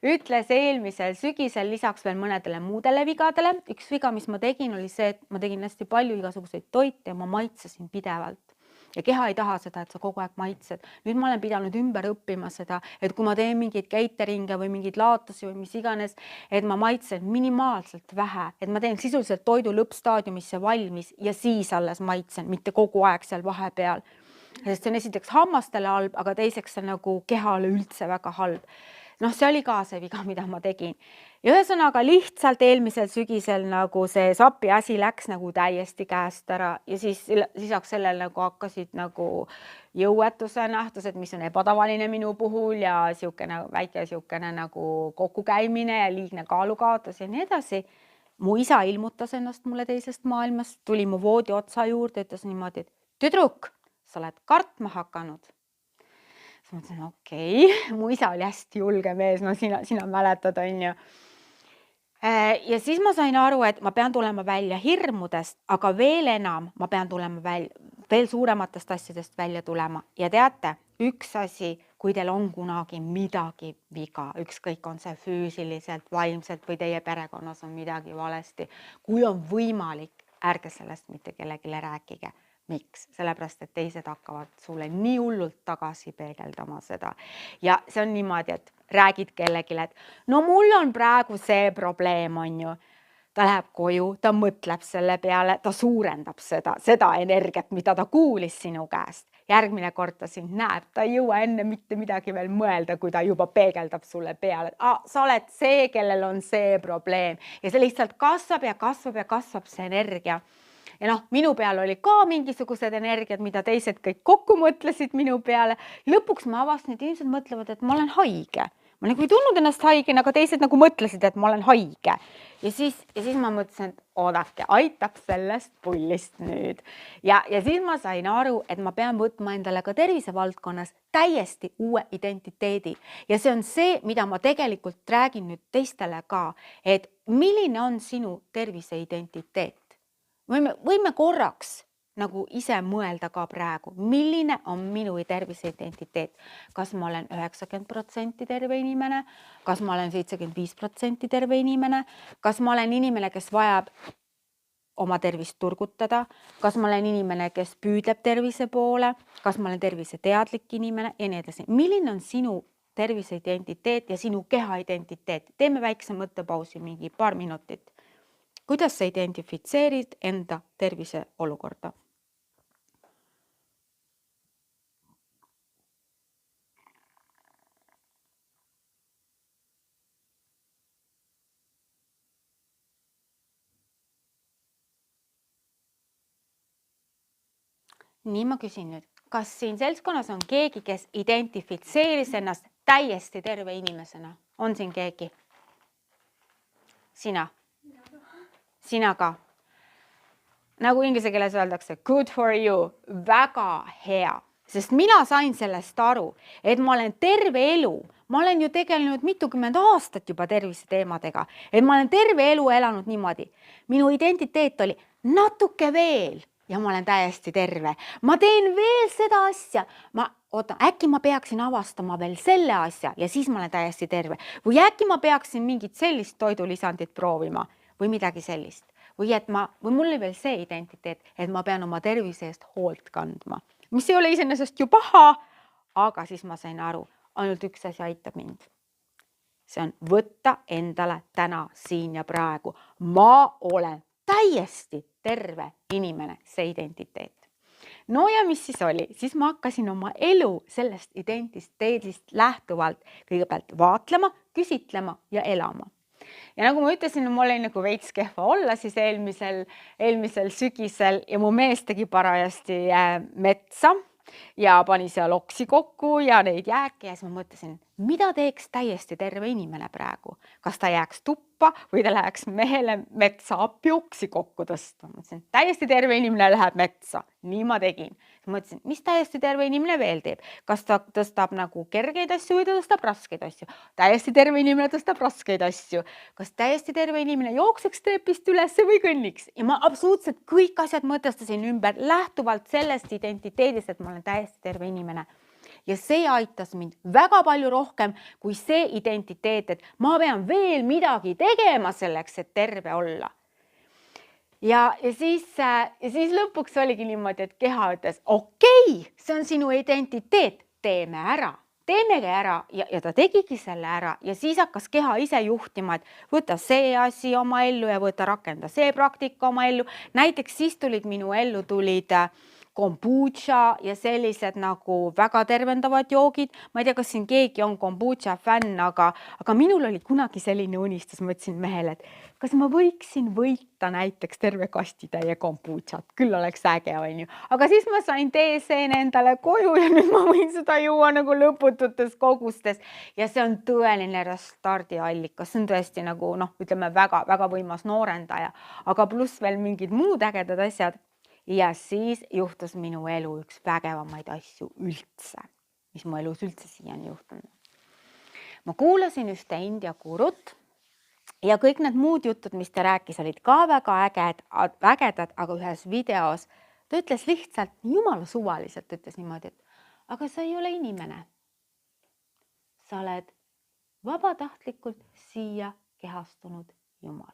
ütles eelmisel sügisel lisaks veel mõnedele muudele vigadele. Üks viga, mis ma tegin, oli see, et ma tegin hästi palju igasuguseid toite ja ma maitsesin pidevalt. Ja keha ei taha seda, et sa kogu aeg maitsed. Nüüd ma olen pidanud ümber õppima seda, et kui ma teen mingeid cateringe või mingeid laatusi või mis iganes, et ma maitsen minimaalselt vähe, et ma teen sisuliselt toidu lõppstaadiumisse valmis ja siis alles maitsen, mitte kogu aeg seal vahepeal. Sest see on esiteks hammastele halb, aga teiseks see nagu kehale üldse väga halb. See oli ka see viga, mida ma tegin. Ja ühesõnaga lihtsalt eelmisel sügisel nagu see sapi asi läks nagu täiesti käest ära ja siis lisaks sellele nagu hakkasid nagu jõuetuse nähtused, mis on ebatavaline minu puhul ja väike nagu kokkukäimine ja liigne kaalukaotus ja nii edasi. Mu isa ilmutas ennast mulle teisest maailmast, tuli mu voodi otsa juurde, ütles niimoodi, et tüdruk, sa oled kartma hakanud. Ma mõtlesin, okei, mu isa oli hästi julge mees, sina mäletad, on ju. Ja siis ma sain aru, et ma pean tulema välja hirmudest, aga veel enam ma pean tulema veel suurematest asjadest välja tulema. Ja teate, üks asi, kui teil on kunagi midagi viga, ükskõik on see füüsiliselt, vaimselt või teie perekonnas on midagi valesti, kui on võimalik, ärge sellest mitte kellelegi rääkige. Miks? Sellepärast, et teised hakkavad sulle nii hullult tagasi peegeldama seda. Ja see on niimoodi, et räägid kellelegi, et no mul on praegu see probleem, on ju. ta läheb koju, ta mõtleb selle peale, ta suurendab seda energiat, mida ta kuulis sinu käest. Järgmine kord ta sind näeb, ta ei jõua enne mitte midagi veel mõelda, kui ta juba peegeldab sulle peale. Sa oled see, kellel on see probleem ja see lihtsalt kasvab ja kasvab ja kasvab see energia. Ja noh, minu peal oli ka mingisugused energiat, mida teised kõik kokku mõtlesid minu peale. Lõpuks ma avastasin, et inimesed mõtlevad, et ma olen haige. Ma nagu ei tundnud ennast haigena, aga teised nagu mõtlesid, et ma olen haige. Ja siis ma mõtlesin, et oodake, aitab sellest pullist nüüd. Ja siis ma sain aru, et ma pean võtma endale ka tervisevaldkonnas täiesti uue identiteedi. Ja see on see, mida ma tegelikult räägin nüüd teistele ka, et milline on sinu terviseidentiteet. Võime korraks nagu ise mõelda ka praegu, milline on minu terviseidentiteet. Kas ma olen 90% terve inimene, kas ma olen 75% terve inimene, kas ma olen inimene, kes vajab oma tervist turgutada, kas ma olen inimene, kes püüdleb tervise poole, kas ma olen terviseteadlik inimene ja nii edasi. Milline on sinu terviseidentiteet ja sinu kehaidentiteet? Teeme väikse mõttepausi, mingi paar minutit. Kuidas sa identifitseerid enda tervise olukorda? Nii ma küsin nüüd, kas siin seltskonnas on keegi, kes identifitseeris ennast täiesti terve inimesena? On siin keegi? Sina? Sina ka? Nagu inglise keeles öeldakse, good for you, väga hea. Sest mina sain sellest aru, et ma olen terve elu, ma olen ju tegelenud mitukümmend aastat juba tervise teemadega, et ma olen terve elu elanud niimoodi. Minu identiteet oli natuke veel ja ma olen täiesti terve. Ma teen veel seda asja. Äkki ma peaksin avastama veel selle asja ja siis ma olen täiesti terve. Või äkki ma peaksin mingit sellist toidulisandit proovima või midagi sellist. Või mul oli veel see identiteet, et ma pean oma tervise eest hoolt kandma. Mis ei ole iseenesest ju paha, aga siis ma sain aru, ainult üks asi aitab mind. See on võtta endale täna, siin ja praegu. Ma olen täiesti terve inimene, see identiteet. No ja mis siis oli? Siis ma hakkasin oma elu sellest identiteedist lähtuvalt kõigepealt vaatlema, küsitlema ja elama. Ja nagu ma ütlesin, mul oli nagu veits kehva olla siis eelmisel sügisel ja mu mees tegi parajasti metsa ja pani seal oksi kokku ja neid jääke ja siis ma mõtlesin, mida teeks täiesti terve inimene praegu? Kas ta jääks tuppa või ta läheks mehele metsa appi oksi kokku tõsta? Ma mõtlesin, täiesti terve inimene läheb metsa. Nii ma tegin. Ma mõtlesin, mis täiesti terve inimene veel teeb? Kas ta tõstab nagu kergeid asju või ta tõstab raskeid asju? Täiesti terve inimene tõstab raskeid asju. Kas täiesti terve inimene jookseks trepist üles või kõnniks? Ja ma absoluutselt kõik asjad mõtestasin ümber lähtuvalt sellest identiteedist, et ma olen täiesti terve inimene. Ja see aitas mind väga palju rohkem kui see identiteet, et ma pean veel midagi tegema selleks, et terve olla. Ja siis lõpuks oligi niimoodi, et keha ütles, okei, see on sinu identiteet, teeme ära. Teemegi ära ja ta tegigi selle ära ja siis hakkas keha ise juhtima, et võta see asi oma ellu ja võta rakenda see praktika oma ellu. Näiteks siis minu ellu tulid kombucha ja sellised nagu väga tervendavad joogid. Ma ei tea, kas siin keegi on kombucha fänn, aga minul oli kunagi selline unistus. Ma ütlesin mehele, et kas ma võiksin võita näiteks terve kastitäie kombuchat. Küll oleks äge, on ju. Aga siis ma sain teeseene endale koju ja nüüd ma võin seda juua nagu lõpututes kogustes. Ja see on tõeline restardiallikas. See on tõesti nagu, ütleme, väga võimas noorendaja. Aga pluss veel mingid muud ägedad asjad. Ja siis juhtus minu elu üks vägevamaid asju üldse, mis mu elus üldse siiani juhtunud. Ma kuulasin ühte India gurut ja kõik need muud jutud, mis ta rääkis, olid ka väga ägedad, aga ühes videos ta ütles lihtsalt, jumala suvaliselt ütles niimoodi, et aga sa ei ole inimene. Sa oled vabatahtlikult siia kehastunud Jumal.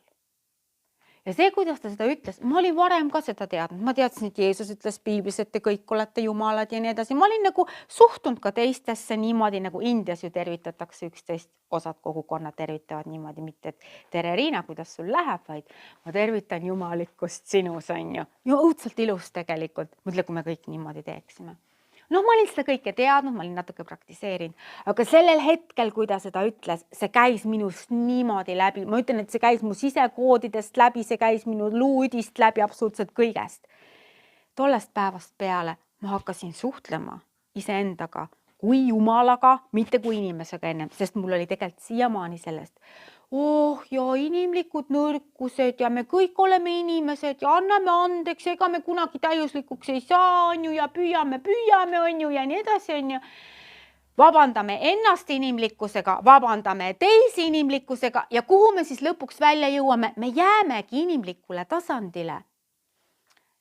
ja see, kuidas ta seda ütles, ma olin varem ka seda teadnud, ma teadsin, et Jeesus ütles piiblis, et te kõik olete jumalad ja nii edasi. Ma olin nagu suhtunud ka teistesse niimoodi, nagu Indias ju tervitatakse üksteist, osad kogukonnad tervitavad niimoodi, mitte et tere Riina, kuidas sul läheb, vaid ma tervitan jumalikkust sinus, on ju. Ja õudselt ilus tegelikult, mõtle, kui me kõik niimoodi teeksime. No ma olin seda kõike teadnud, ma olin natuke praktiseerinud, aga sellel hetkel, kui ta seda ütles, see käis minust niimoodi läbi. Ma ütlen, et see käis mu sisekoodidest läbi, see käis minu luudist läbi, absoluutselt kõigest. Tollest päevast peale ma hakkasin suhtlema iseendaga kui jumalaga, mitte kui inimesega ennem, sest mul oli tegelikult siiamaani sellest, ja inimlikud nõrkused ja me kõik oleme inimesed ja anname andeks, ega me kunagi täiuslikuks ei saa, on ju, ja püüame, on ju, ja nii edasi, on ju. Vabandame ennast inimlikkusega, vabandame teisi inimlikkusega ja kuhu me siis lõpuks välja jõuame, me jäämegi inimlikule tasandile.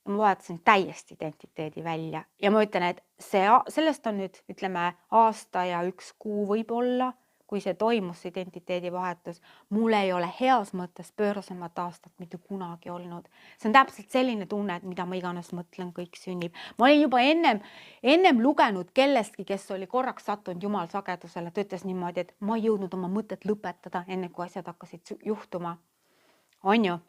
Ma vaatasin täiesti identiteedi välja ja ma ütlen, et sellest on nüüd, ütleme, aasta ja 1 kuu võib-olla, kui see toimus identiteedi vahetus, mul ei ole heas mõttes pöörasemat aastat mitte kunagi olnud. See on täpselt selline tunne, et mida ma iganes mõtlen, kõik sünnib. Ma olin juba ennem lugenud kellestki, kes oli korraks sattunud jumal sagedusele, ta ütles niimoodi, et ma ei jõudnud oma mõtet lõpetada, enne kui asjad hakkasid juhtuma. On ju?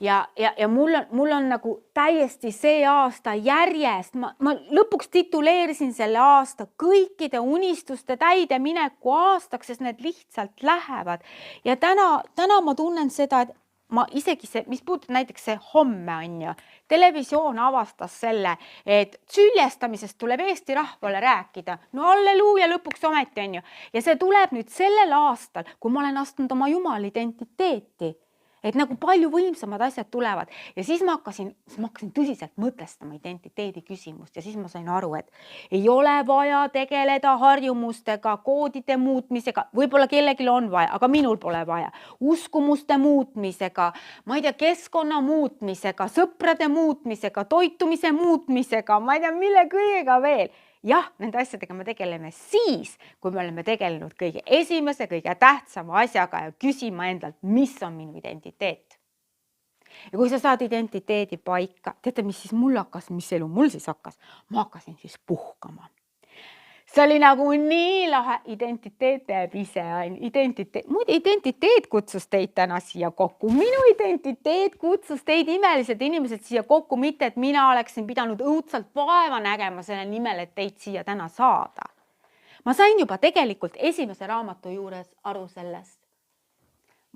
Ja mul on nagu täiesti see aasta järjest, ma lõpuks tituleerisin selle aasta kõikide unistuste täide mineku aastaks, sest need lihtsalt lähevad. Ja täna ma tunnen seda, et ma isegi see, mis puudutab näiteks see homme, on ju, televisioon avastas selle, et süljestamisest tuleb Eesti rahvale rääkida. No alleluuja, lõpuks ometi, on ju. Ja see tuleb nüüd sellel aastal, kui ma olen astunud oma jumala identiteeti. Et nagu palju võimsamad asjad tulevad ja siis ma hakkasin tõsiselt mõtestama identiteedi küsimust ja siis ma sain aru, et ei ole vaja tegeleda harjumustega, koodide muutmisega, võib-olla kellelgi on vaja, aga minul pole vaja, uskumuste muutmisega, ma ei tea, keskkonna muutmisega, sõprade muutmisega, toitumise muutmisega, ma ei tea, mille kõigega veel. Jah, nende asjadega me tegeleme siis, kui me oleme tegelenud kõige esimese, kõige tähtsama asjaga ja küsima endalt, mis on minu identiteet. Ja kui sa saad identiteedi paika, teate, mis siis mul hakkas, mis elu mul siis hakkas? Ma hakkasin siis puhkama. See oli nagu nii lahe, identiteet teeb ise, identiteet kutsus teid täna siia kokku. Minu identiteet kutsus teid imelised inimesed siia kokku, mitte et mina oleksin pidanud õudselt vaeva nägema selle nimel, et teid siia täna saada. Ma sain juba tegelikult esimese raamatu juures aru sellest.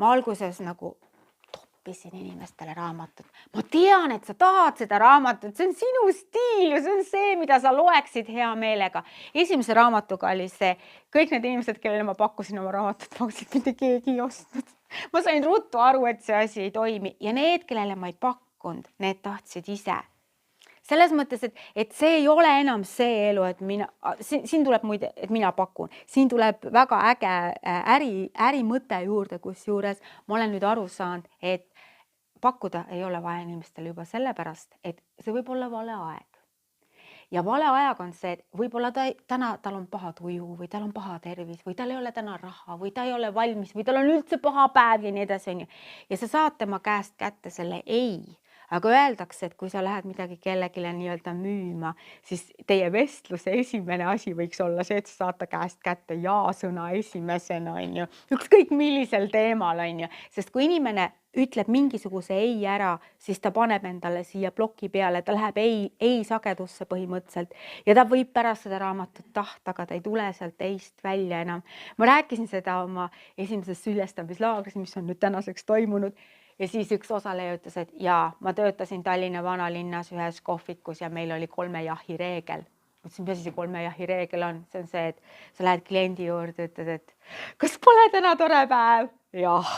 Ma alguses nagu toppisin inimestele raamatut. Ma tean, et sa tahad seda raamatut, see on sinu stiil ja see on see, mida sa loeksid hea meelega. Esimese raamatuga oli see, kõik need inimesed, kellele ma pakkusin oma raamatut, pakkusid mitte keegi ei ostnud. Ma sain ruttu aru, et see asi ei toimi ja need, kellele ma ei pakkunud, need tahtsid ise. Selles mõttes, et see ei ole enam see elu, et siin tuleb muide, et mina pakun. Siin tuleb väga äge ärimõte juurde, kus juures ma olen nüüd aru saanud, et pakkuda ei ole vaja inimestele juba sellepärast, et see võib olla vale aeg. Ja vale aeg on see, et võib-olla täna tal on paha tuju või tal on paha tervis või tal ei ole täna raha või ta ei ole valmis või tal on üldse paha päev ja nii edasi. Ja sa saad tema käest kätte selle ei. Aga öeldakse, et kui sa lähed midagi kellegile nii-öelda müüma, siis teie vestluse esimene asi võiks olla see, et sa saad ta käest kätte ja-sõna esimesena, on ju. Ükskõik millisel teemal, on ju. Sest kui inimene ütleb mingisuguse ei ära, siis ta paneb endale siia ploki peale, ta läheb ei sagedusse põhimõtteliselt ja ta võib pärast seda raamatut tahta, aga ta ei tule sealt eist välja enam. Ma rääkisin seda oma esimeses süljestamislaagris, mis on nüüd tänaseks toimunud. Ja siis üks osaleja ütles, et ma töötasin Tallinna vanalinnas ühes kohvikus ja meil oli 3 jahi reegel. Mõtlesin, mis see 3 jahi reegel on? See on see, et sa lähed kliendi juurde, ütled, et kas pole täna tore päev? Jah.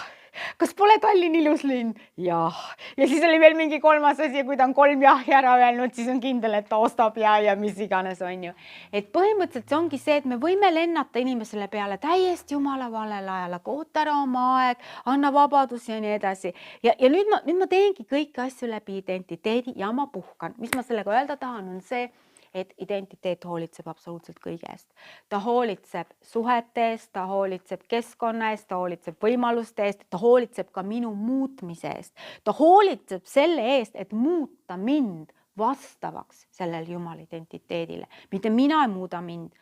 Kas pole Tallinn ilus linn? Jah. Ja siis oli veel mingi 3. asi, kui ta on 3 jahi ära öelnud, siis on kindel, et ta ostab ja mis iganes on ju. Et põhimõtteliselt see ongi see, et me võime lennata inimesele peale täiesti jumala valel ajal, aga oota ära oma aeg, anna vabadus ja nii edasi. Ja nüüd ma teengi kõiki asju läbi identiteedi ja ma puhkan. Mis ma sellega öelda tahan, on see, et identiteet hoolitseb absoluutselt kõige eest. Ta hoolitseb suhete eest, ta hoolitseb keskkonna eest, ta hoolitseb võimaluste eest, ta hoolitseb ka minu muutmise eest. Ta hoolitseb selle eest, et muuta mind vastavaks sellele Jumala identiteedile. Mitte mina ei muuda mind,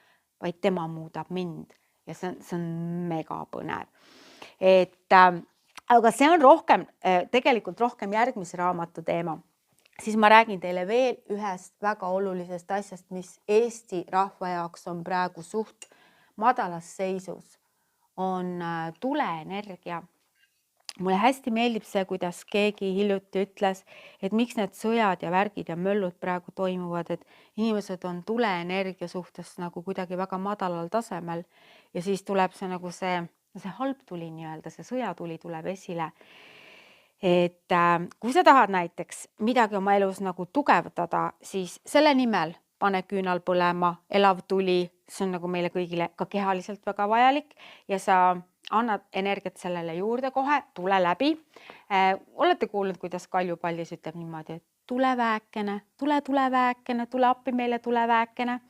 vaid tema muudab mind. Ja see on mega põnev. Aga see on tegelikult rohkem järgmise raamatu teema. Siis ma räägin teile veel ühest väga olulisest asjast, mis Eesti rahva jaoks on praegu suht madalas seisus, on tuleenergia. Mulle hästi meeldib see, kuidas keegi hiljuti ütles, et miks need sõjad ja värgid ja möllud praegu toimuvad, et inimesed on tuleenergia suhtes nagu kuidagi väga madalal tasemel ja siis tuleb see nagu see halb tuli nii-öelda, see sõjatuli tuleb esile. Et kui sa tahad näiteks midagi oma elus nagu tugevdada, siis selle nimel pane küünal põlema, elav tuli, see on nagu meile kõigile ka kehaliselt väga vajalik ja sa annad energiat sellele juurde kohe, tule läbi. Olete kuulnud, kuidas Kaljupallis ütleb niimoodi, et tule väekene, tule appi meile, tule väekene.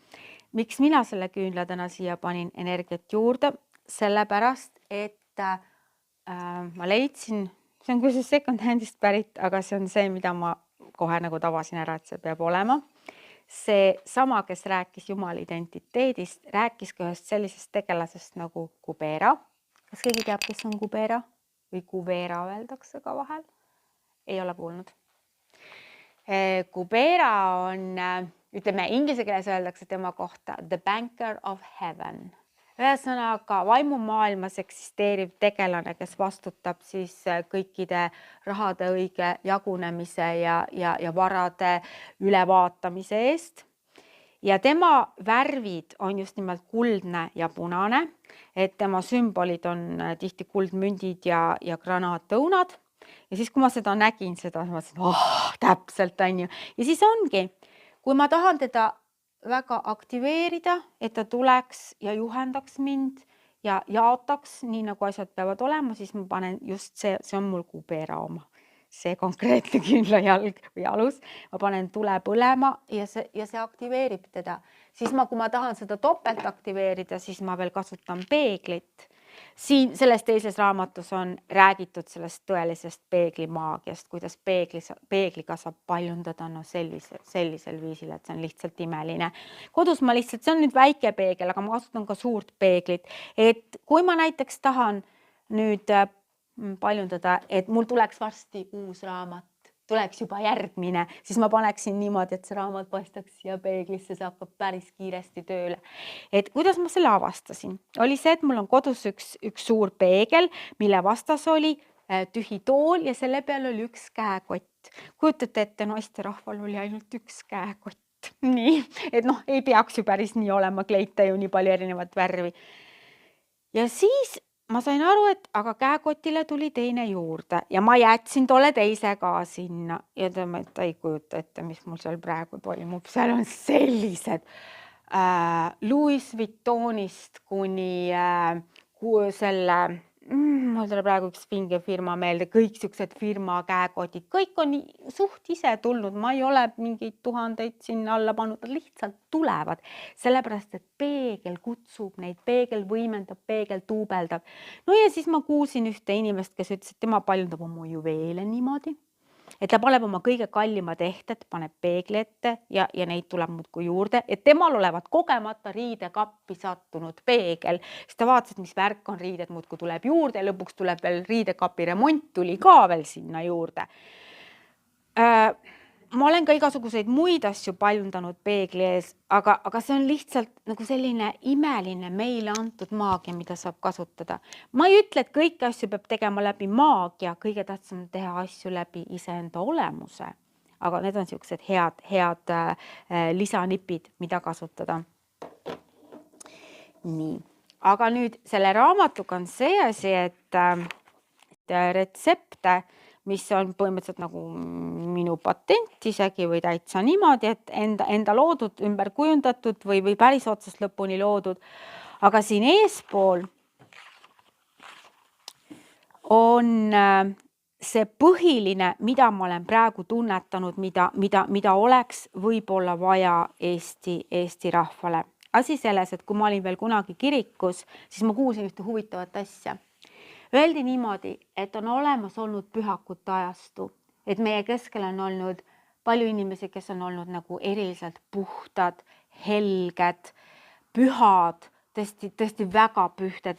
Miks mina selle küünla täna siia panin energiat juurde? Sellepärast, et ma leidsin, see on küll second handist pärit, aga see on see, mida ma kohe nagu tavasin ära, et see peab olema. See sama, kes rääkis Jumala identiteedist, rääkis ka ühest sellisest tegelasest nagu Kubera. Kas keegi teab, kes on Kubera? Või Kuvera öeldakse ka vahel? Ei ole kuulnud. Kubera on, ütleme, inglise keeles öeldakse tema kohta the banker of heaven. Ühesõnaga vaimumaailmas eksisteeriv tegelane, kes vastutab siis kõikide rahade õige jagunemise ja varade ülevaatamise eest. Ja tema värvid on just nimelt kuldne ja punane, et tema sümbolid on tihti kuldmündid ja granaatõunad. Ja siis, kui ma seda nägin, ma mõtlesin, täpselt on ju. Ja siis ongi, kui ma tahan teda väga aktiveerida, et ta tuleks ja juhendaks mind ja jaotaks nii, nagu asjad peavad olema, siis ma panen just see on mul Kubera oma. See konkreetne küünlajalg või alus, ma panen tule põlema ja see aktiveerib teda. Siis kui ma tahan seda topelt aktiveerida, siis ma veel kasutan peeglit. Siin selles teises raamatus on räägitud sellest tõelisest peeglimaagiast, kuidas peegliga saab paljundada sellisel viisil, et see on lihtsalt imeline. Kodus see on nüüd väike peegel, aga ma kasutan ka suurt peeglit. Et kui ma näiteks tahan nüüd paljundada, et mul tuleks varsti uus raamat, tuleks juba järgmine, siis ma paneksin niimoodi, et see raamat paistaks siia peeglisse, see hakkab päris kiiresti tööle. Et kuidas ma selle avastasin? Oli see, et mul on kodus üks suur peegel, mille vastas oli tühi tool ja selle peal oli üks käekott. Kujutate ette, naisterahval oli ainult üks käekott. Nii, et ei peaks ju päris nii olema, kleita ju nii palju erinevat värvi. Ja siis ma sain aru, et aga käekotile tuli teine juurde ja ma jätsin tolle teise ka sinna ja ta ei kujuta ette, mis mul seal praegu toimub. Seal on sellised Louis Vuittonist kuni selle, mul tuleb praegu üks fingefirma meelde, kõik siuksed firma käekotid, kõik on suht ise tulnud, ma ei ole mingeid tuhandeid sinna alla pannud, lihtsalt tulevad, sellepärast, et peegel kutsub neid, peegel võimendab, peegel tuubeldab. No ja siis ma kuulsin ühte inimest, kes ütles, et tema paljundab oma juveele niimoodi, et ta paneb oma kõige kallimad ehted, paneb peegli ette ja neid tuleb muudkui juurde, et temal olevat kogemata riidekappi sattunud peegel, siis ta vaatas, et mis värk on, riided muudkui tuleb juurde ja lõpuks tuleb veel riidekapi remont tuli ka veel sinna juurde. Ma olen ka igasuguseid muid asju paljundanud peegli ees, aga see on lihtsalt nagu selline imeline meile antud maagia, mida saab kasutada. Ma ei ütle, et kõiki asju peab tegema läbi maagia, kõige tähtsam teha asju läbi iseenda olemuse, aga need on siuksed head lisanipid, mida kasutada. Nii, aga nüüd selle raamatuga on see asi, et retsepte, mis on põhimõtteliselt nagu minu patent isegi või täitsa niimoodi, et enda loodud, ümber kujundatud või päris otsast lõpuni loodud. Aga siin eespool on see põhiline, mida ma olen praegu tunnetanud, mida oleks võib-olla vaja Eesti rahvale. Asi selles, et kui ma olin veel kunagi kirikus, siis ma kuulsin ühte huvitavat asja. Öeldi niimoodi, et on olemas olnud pühakute ajastu, et meie keskel on olnud palju inimesi, kes on olnud nagu eriliselt puhtad, helged, pühad, tõesti väga pühted,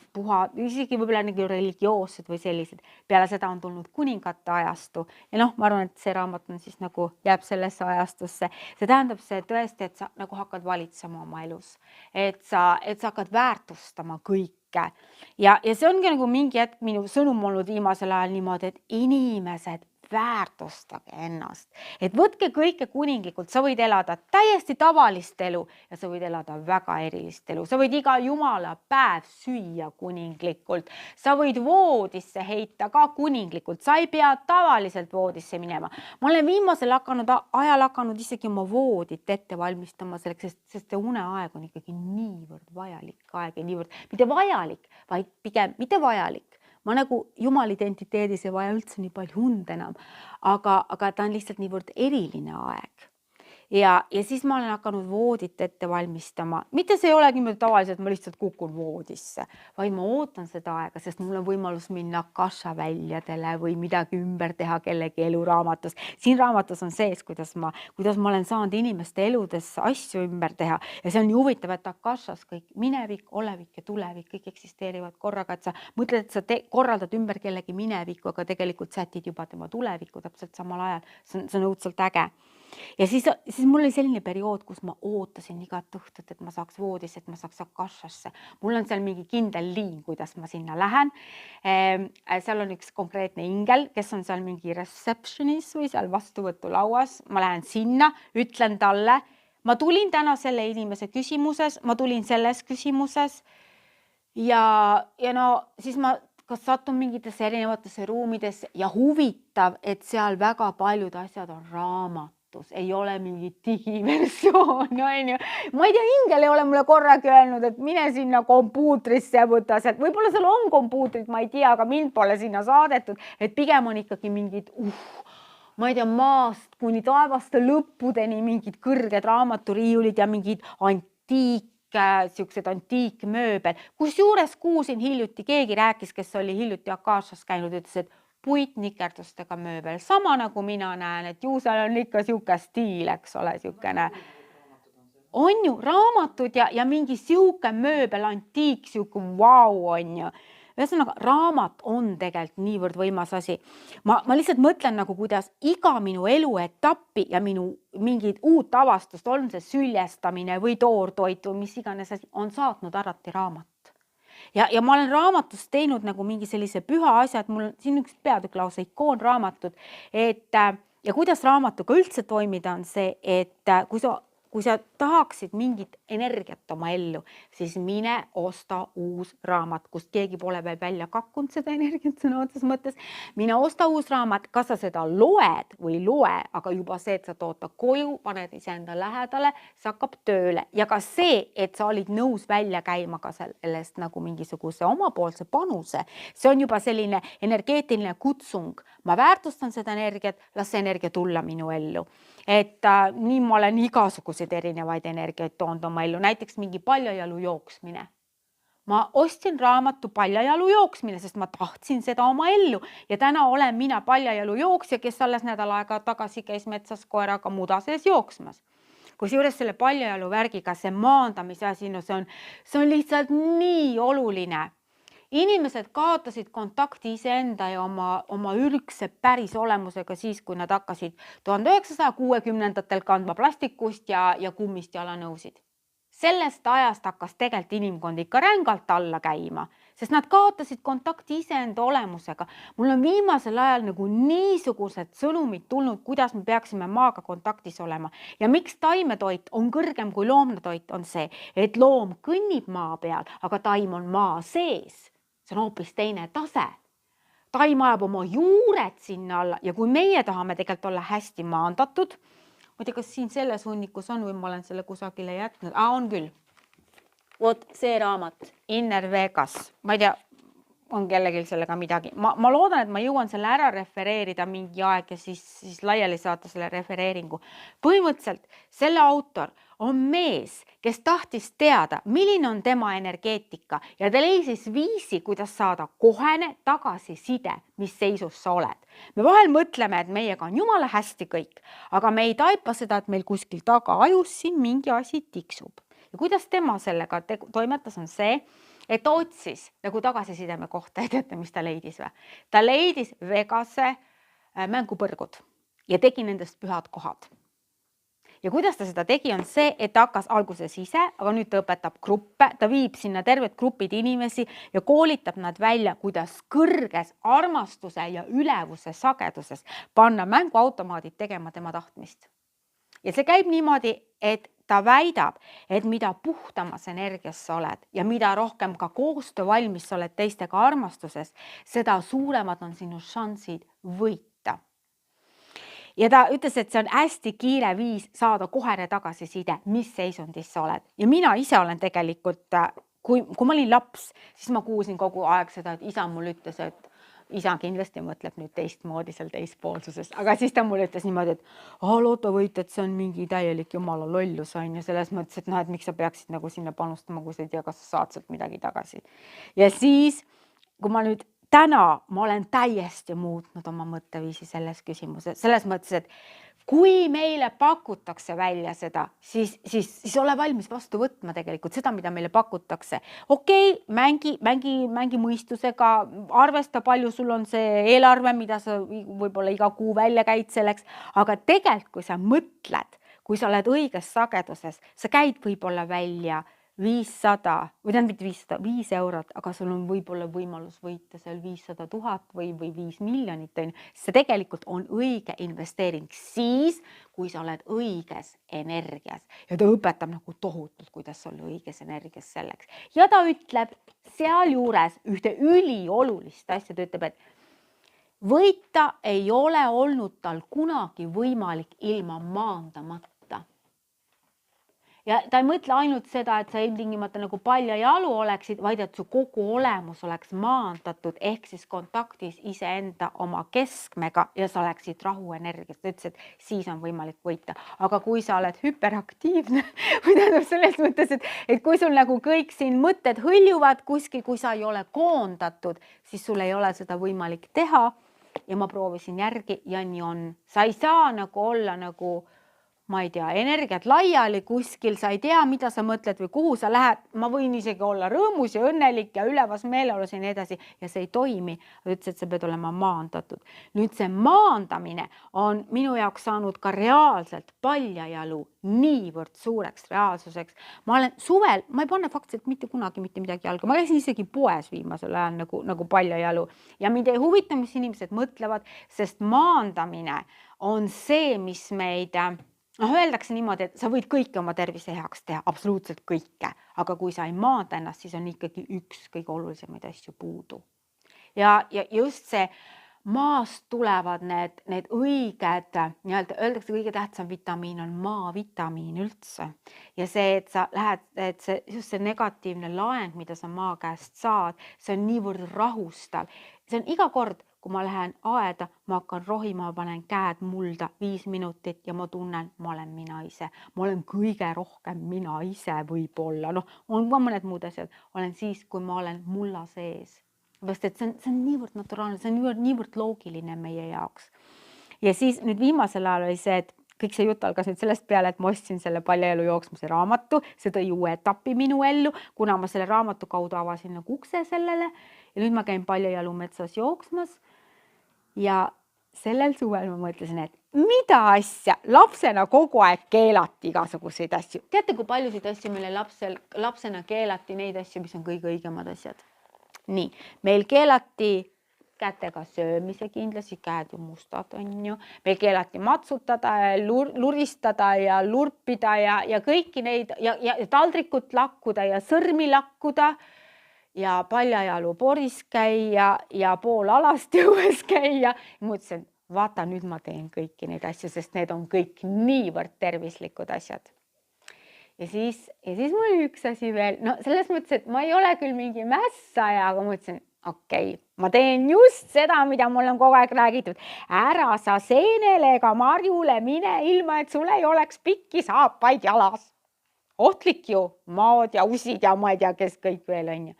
isegi võib-olla nagu religioossed või sellised. Peale seda on tulnud kuningate ajastu ja ma arvan, et see raamat on siis nagu jääb sellesse ajastusse. See tähendab see tõesti, et sa nagu hakkad valitsema oma elus, et sa hakkad väärtustama kõike. Ja see ongi nagu mingi hetk minu sõnum olnud viimasel ajal niimoodi, et inimesed väärtustage ennast, et võtke kõike kuninglikult, sa võid elada täiesti tavalist elu ja sa võid elada väga erilist elu, sa võid iga jumala päev süüa kuninglikult, sa võid voodisse heita ka kuninglikult, sa ei pea tavaliselt voodisse minema. Ma olen viimasel ajal hakanud isegi oma voodit ette valmistama selleks, sest see uneaeg on ikkagi niivõrd vajalik aeg ja niivõrd, mitte vajalik, vaid pigem mitte vajalik. Ma nagu Jumala identiteedis ei vaja üldse nii palju und enam, aga ta on lihtsalt niivõrd eriline aeg. Ja siis ma olen hakanud voodit ette valmistama. Mitte see ei ole niimoodi tavaliselt, ma lihtsalt kukun voodisse, vaid ma ootan seda aega, sest mul on võimalus minna akasha väljadele või midagi ümber teha kellegi eluraamatus. Siin raamatus on sees, kuidas ma olen saanud inimeste eludes asju ümber teha. Ja see on nii huvitav, et akashas kõik minevik, olevik ja tulevik, kõik eksisteerivad korraga, et sa mõtled, et sa korraldad ümber kellegi mineviku, aga tegelikult sätid juba tema tuleviku täpselt samal ajal. See on õudselt äge. Ja siis mul oli selline periood, kus ma ootasin igat õhtut, et ma saaks voodis, et ma saaks akashasse. Mul on seal mingi kindel liin, kuidas ma sinna lähen. Seal on üks konkreetne ingel, kes on seal mingi receptionis või seal vastuvõtulauas. Ma lähen sinna, ütlen talle, ma tulin täna selle inimese küsimuses, ma tulin selles küsimuses ja siis ma kas satun mingitesse erinevatesse ruumidesse ja huvitav, et seal väga paljud asjad on raamat. Ei ole mingi digiversioon, on ju. Ma ei tea, ingel ei ole mulle korragi öelnud, et mine sinna kompuutrisse ja võta sealt. Võib-olla seal on kompuutrid, ma ei tea, aga mind pole sinna saadetud, et pigem on ikkagi mingid, ma ei tea, maast kuni taevaste lõppudeni mingid kõrged raamaturiiulid ja mingid siuksed antiikmööbel. Kusjuures kuulsin hiljuti, keegi rääkis, kes oli hiljuti akashas käinud, ütles, et puitnikerdustega mööbel, sama nagu mina näen, et ju seal on ikka siuke stiil, eks ole, siukene. On ju raamatud ja mingi siuke mööbel, antiik, siuke vau on ju. Ühesõnaga, raamat on tegelikult niivõrd võimas asi. Ma lihtsalt mõtlen nagu, kuidas iga minu eluetappi ja minu mingid uut avastust, on see süljestamine või toortoit või mis iganes on saatnud alati raamat. Ja ma olen raamatust teinud nagu mingi sellise püha asja, et mul on siin üks peatükk lausa ikoonraamatud, ja kuidas raamatuga üldse toimida on see, et kui sa tahaksid mingit energiat oma ellu, siis mine osta uus raamat, kust keegi pole veel välja kakkunud seda energiat sõna otseses mõttes. Mine osta uus raamat, kas sa seda loed või loe, aga juba see, et sa tood ta koju, paned iseenda lähedale, see hakkab tööle. Ja ka see, et sa olid nõus välja käima ka sellest nagu mingisuguse omapoolse panuse, see on juba selline energeetiline kutsung. Ma väärtustan seda energiat, las see energia tulla minu ellu. Et nii ma olen igasuguseid erinevaid energiaid toonud oma ellu, näiteks mingi paljajalu jooksmine. Ma ostsin raamatu paljajalu jooksmine, sest ma tahtsin seda oma ellu ja täna olen mina paljajalu jooksja, kes alles nädal aega tagasi käis metsas koeraga muda sees jooksmas. Kusjuures selle paljajalu värgiga see maandamise asi, see on lihtsalt nii oluline. Inimesed kaotasid kontakti iseenda ja oma ürgse päris olemusega siis, kui nad hakkasid 1960-ndatel kandma plastikust ja kummist jalanõusid. Sellest ajast hakkas tegelikult inimkond ikka rängalt alla käima, sest nad kaotasid kontakti iseenda olemusega. Mul on viimasel ajal nagu niisugused sõnumid tulnud, kuidas me peaksime maaga kontaktis olema. Ja miks taimetoit on kõrgem kui loomne toit on see, et loom kõnnib maa peal, aga taim on maa sees. See on hoopis teine tase. Taim ajab oma juured sinna alla ja kui meie tahame tegelikult olla hästi maandatud, ma ei tea, kas siin selles hunnikus on või ma olen selle kusagile jätnud. On küll. Vot see raamat, Inner Vegas. Ma ei tea, on kellelgi sellega midagi. Ma loodan, et ma jõuan selle ära refereerida mingi aeg ja siis laiali saata selle refereeringu. Põhimõtteliselt selle autor on mees, kes tahtis teada, milline on tema energeetika ja ta leisis viisi, kuidas saada kohene tagasiside, mis seisus sa oled. Me vahel mõtleme, et meiega on jumala hästi kõik, aga me ei taipa seda, et meil kuskil taga ajus siin mingi asi tiksub. Ja kuidas tema sellega toimetas on see, et otsis nagu tagasisideme kohta ja teate, mis ta leidis või? Ta leidis Vegase mängupõrgud ja tegi nendest pühad kohad. Ja kuidas ta seda tegi, on see, et ta hakkas alguses ise, aga nüüd ta õpetab gruppe, ta viib sinna terved grupid inimesi ja koolitab nad välja, kuidas kõrges armastuse ja ülevuse sageduses panna mänguautomaadid tegema tema tahtmist. Ja see käib niimoodi, et ta väidab, et mida puhtamas energias sa oled ja mida rohkem ka koostöö valmis sa oled teistega armastuses, seda suuremad on sinu šansid võita. Ja ta ütles, et see on hästi kiire viis saada kohene tagasiside, mis seisundis sa oled. Ja mina ise olen tegelikult, kui ma olin laps, siis ma kuulsin kogu aeg seda, et isa mul ütles, et isa kindlasti mõtleb nüüd teistmoodi seal teispoolsuses, aga siis ta mulle ütles niimoodi, et lootavõit, et see on mingi täielik jumala lollus on ja selles mõttes, et et miks sa peaksid nagu sinna panustama, kui sa ei tea, kas sa saad sealt midagi tagasi. Ja siis, kui ma nüüd täna, ma olen täiesti muutnud oma mõtteviisi selles küsimuses, selles mõttes, et kui meile pakutakse välja seda, siis ole valmis vastu võtma tegelikult seda, mida meile pakutakse. Okei, mängi mõistusega, arvesta palju sul on see eelarve, mida sa võib-olla iga kuu välja käid selleks, aga tegelikult, kui sa mõtled, kui sa oled õiges sageduses, sa käid võib-olla välja 500 või tähendab mitte 500, 5 eurot, aga sul on võib-olla võimalus võita seal 500 000 või 5 miljonit. See tegelikult on õige investeering siis, kui sa oled õiges energias. Ja ta õpetab nagu tohutult, kuidas olla õiges energias selleks. Ja ta ütleb seal juures ühte üliolulist asja, ta ütleb, et võita ei ole olnud tal kunagi võimalik ilma maandamata. Ja ta ei mõtle ainult seda, et sa ilmtingimata nagu palja jalu oleksid, vaid et su kogu olemus oleks maandatud ehk siis kontaktis iseenda oma keskmega ja sa oleksid rahuenergias. Ta ütles, et siis on võimalik võita. Aga kui sa oled hüperaktiivne, või tähendab selles mõttes, et kui sul nagu kõik siin mõtted hõljuvad kuskil, kui sa ei ole koondatud, siis sul ei ole seda võimalik teha. Ja ma proovisin järgi ja nii on. Sa ei saa nagu olla nagu ma ei tea, energiat laiali kuskil, sa ei tea, mida sa mõtled või kuhu sa lähed. Ma võin isegi olla rõõmus ja õnnelik ja ülevas meeleolus ja nii edasi ja see ei toimi. Ütles, et sa pead olema maandatud. Nüüd see maandamine on minu jaoks saanud ka reaalselt paljajalu niivõrd suureks reaalsuseks. Ma olen suvel, ma ei panne faktiliselt mitte kunagi mitte midagi jalga. Ma käisin isegi poes viimasel ajal nagu paljajalu ja mind ei huvita, mis inimesed mõtlevad, sest maandamine on see, mis meid öeldakse niimoodi, et sa võid kõike oma tervise heaks teha, absoluutselt kõike, aga kui sa ei maanda ennast, siis on ikkagi üks kõige olulisemaid asju puudu. Ja just see maast tulevad need õiged, öeldakse kõige tähtsam vitamiin on maavitamiin üldse. Ja see, et sa lähed, et just see negatiivne laeng, mida sa maa käest saad, see on niivõrd rahustav. See on iga kord, kui ma lähen aeda, ma hakkan rohima, panen käed mulda 5 minutit ja ma tunnen, ma olen mina ise. Ma olen kõige rohkem mina ise võib-olla. On ka mõned muud asjad. Olen siis, kui ma olen mulla sees. See on niivõrd naturaalne, see on niivõrd loogiline meie jaoks. Ja siis nüüd viimasel ajal oli see, et kõik see jutt algas nüüd sellest peale, et ma ostsin selle paljaelu jooksmise raamatu. See tõi uue etapi minu ellu, kuna ma selle raamatu kaudu avasin nagu ukse sellele. Ja nüüd ma käin paljajalu metsas jooksmas. Ja sellel suvel ma mõtlesin, et mida asja, lapsena kogu aeg keelati igasuguseid asju. Teate, kui paljusid asju meile lapsena keelati neid asju, mis on kõige õigemad asjad? Nii, meil keelati kätega söömise kindlasti, käed ju mustad on ju. Meil keelati matsutada, luristada ja lurpida ja kõiki neid ja taldrikut lakkuda ja sõrmi lakkuda. Ja paljajalu poris käia ja pool alasti õues käia. Mõtlesin, vaata nüüd ma teen kõiki neid asju, sest need on kõik niivõrd tervislikud asjad. Ja siis mul oli üks asi veel. Selles mõttes, et ma ei ole küll mingi mässaja, aga mõtlesin, okei, ma teen just seda, mida mul on kogu aeg räägitud. Ära sa seenele ega marjule mine ilma, et sul ei oleks pikki saapaid jalas. Ohtlik ju, maod ja usid ja ma ei tea, kes kõik veel on ju.